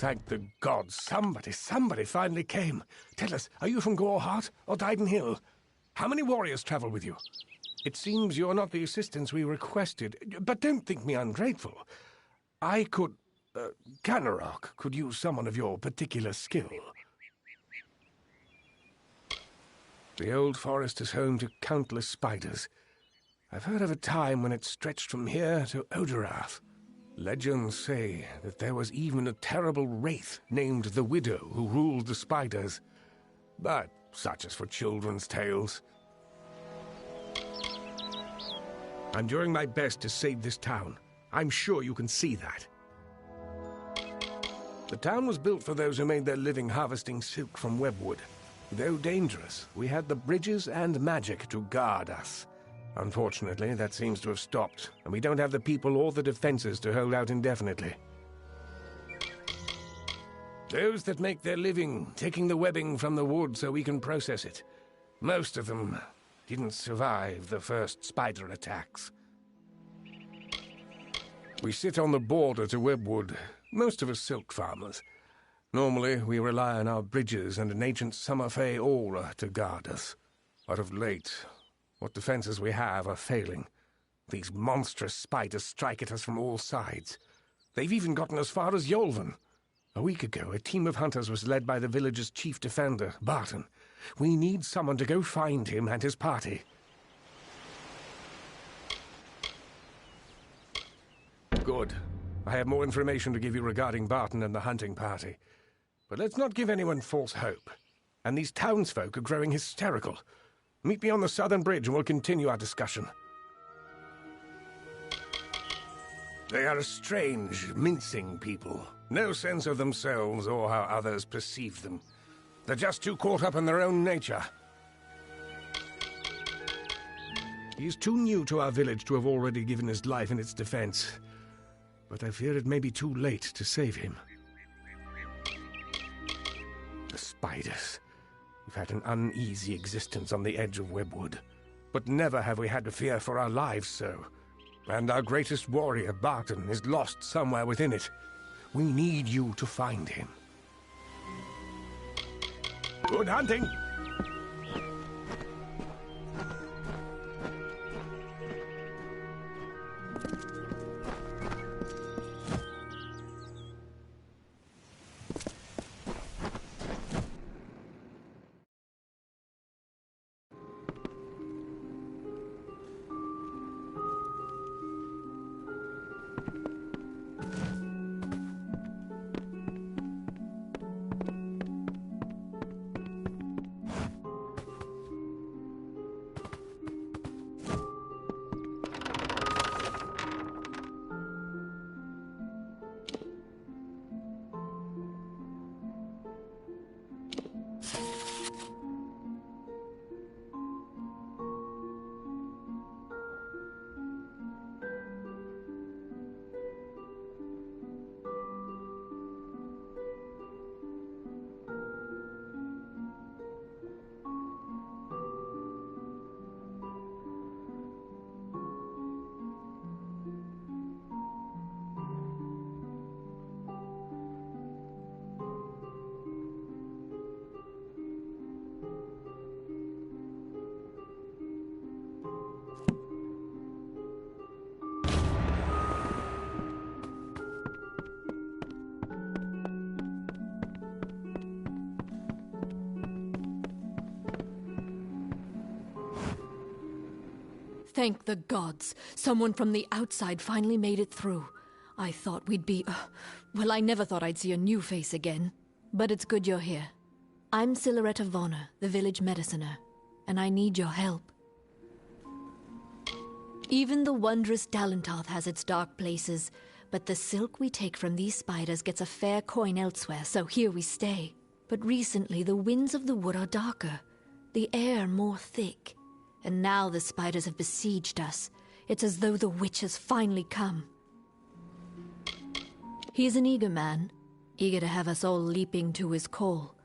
Thank the gods, somebody finally came. Tell us, are you from Gorehart or Dyden Hill? How many warriors travel with you? It seems you're not the assistance we requested, but don't think me ungrateful. I could... Ganarok could use someone of your particular skill. The old forest is home to countless spiders. I've heard of a time when it stretched from here to Oderath. Legends say that there was even a terrible wraith named the Widow who ruled the spiders. But such is for children's tales. I'm doing my best to save this town. I'm sure you can see that. The town was built for those who made their living harvesting silk from webwood. Though dangerous, we had the bridges and magic to guard us. Unfortunately, that seems to have stopped, and we don't have the people or the defenses to hold out indefinitely. Those that make their living taking the webbing from the wood so we can process it. Most of them didn't survive the first spider attacks. We sit on the border to webwood, most of us silk farmers. Normally, we rely on our bridges and an ancient summer fae aura to guard us. But of late, what defenses we have are failing. These monstrous spiders strike at us from all sides. They've even gotten as far as Yolvan. A week ago, a team of hunters was led by the village's chief defender, Barton. We need someone to go find him and his party. Good. I have more information to give you regarding Barton and the hunting party. But let's not give anyone false hope. And these townsfolk are growing hysterical. Meet me on the southern bridge and we'll continue our discussion. They are a strange, mincing people. No sense of themselves or how others perceive them. They're just too caught up in their own nature. He's too new to our village to have already given his life in its defense. But I fear it may be too late to save him. The spiders. We've had an uneasy existence on the edge of Webwood. But never have we had to fear for our lives so. And our greatest warrior, Barton, is lost somewhere within it. We need you to find him. Good hunting! Thank the gods. Someone from the outside finally made it through. I thought we'd be... well, I never thought I'd see a new face again. But it's good you're here. I'm Silhouette of Vonner, the village mediciner, and I need your help. Even the wondrous Dalentarth has its dark places, but the silk we take from these spiders gets a fair coin elsewhere, so here we stay. But recently the winds of the wood are darker, the air more thick, and now the spiders have besieged us. It's as though the witch has finally come. He's an eager man, eager to have us all leaping to his call,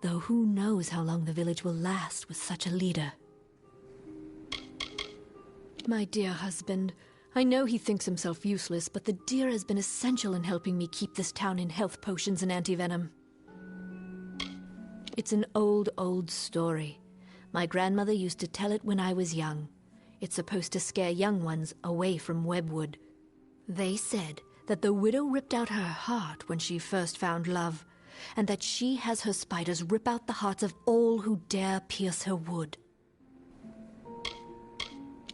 though who knows how long the village will last with such a leader. My dear husband, I know he thinks himself useless, but the deer has been essential in helping me keep this town in health potions and anti-venom. It's an old story. My grandmother used to tell it when I was young. It's supposed to scare young ones away from Webwood. They said that the widow ripped out her heart when she first found love, and that she has her spiders rip out the hearts of all who dare pierce her wood.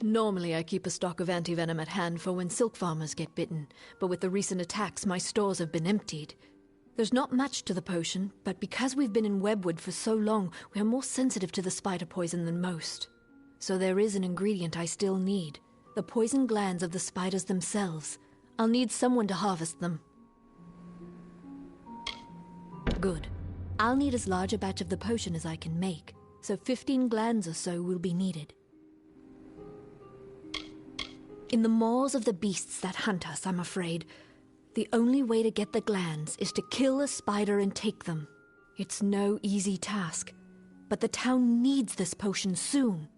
Normally I keep a stock of anti-venom at hand for when silk farmers get bitten, but with the recent attacks my stores have been emptied. There's not much to the potion, but because we've been in Webwood for so long, we're more sensitive to the spider poison than most. So there is an ingredient I still need, the poison glands of the spiders themselves. I'll need someone to harvest them. Good. I'll need as large a batch of the potion as I can make, so 15 glands or so will be needed. In the maws of the beasts that hunt us, I'm afraid, the only way to get the glands is to kill a spider and take them. It's no easy task, but the town needs this potion soon.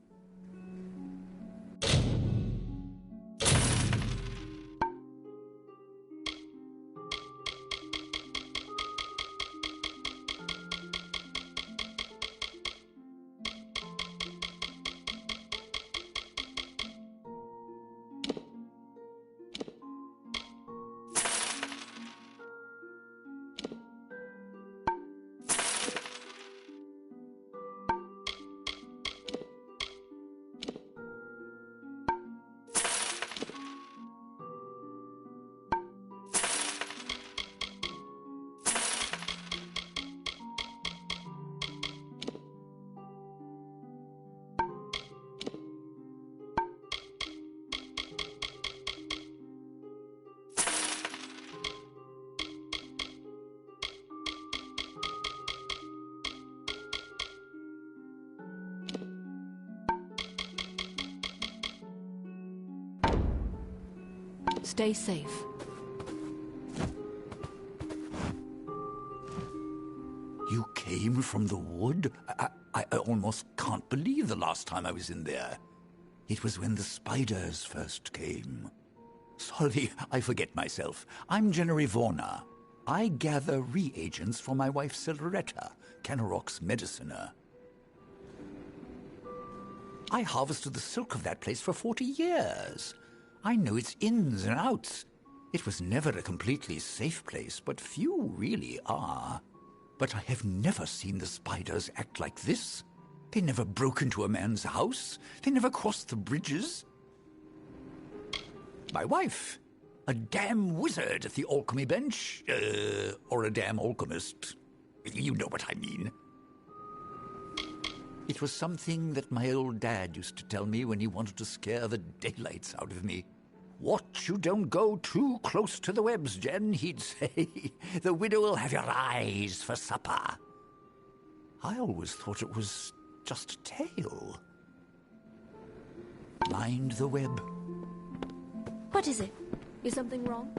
Stay safe. You came from the wood? I almost can't believe the last time I was in there. It was when the spiders first came. Sorry, I forget myself. I'm Jennery Vorna. I gather reagents for my wife Silveretta, Canarok's mediciner. I harvested the silk of that place for 40 years. I know its ins and outs. It was never a completely safe place, but few really are. But I have never seen the spiders act like this. They never broke into a man's house. They never crossed the bridges. My wife, a damn wizard at the alchemy bench, or a damn alchemist. You know what I mean. It was something that my old dad used to tell me when he wanted to scare the daylights out of me. Watch you don't go too close to the webs, Jen, he'd say. The widow will have your eyes for supper. I always thought it was just a tale. Mind the web. What is it? Is something wrong?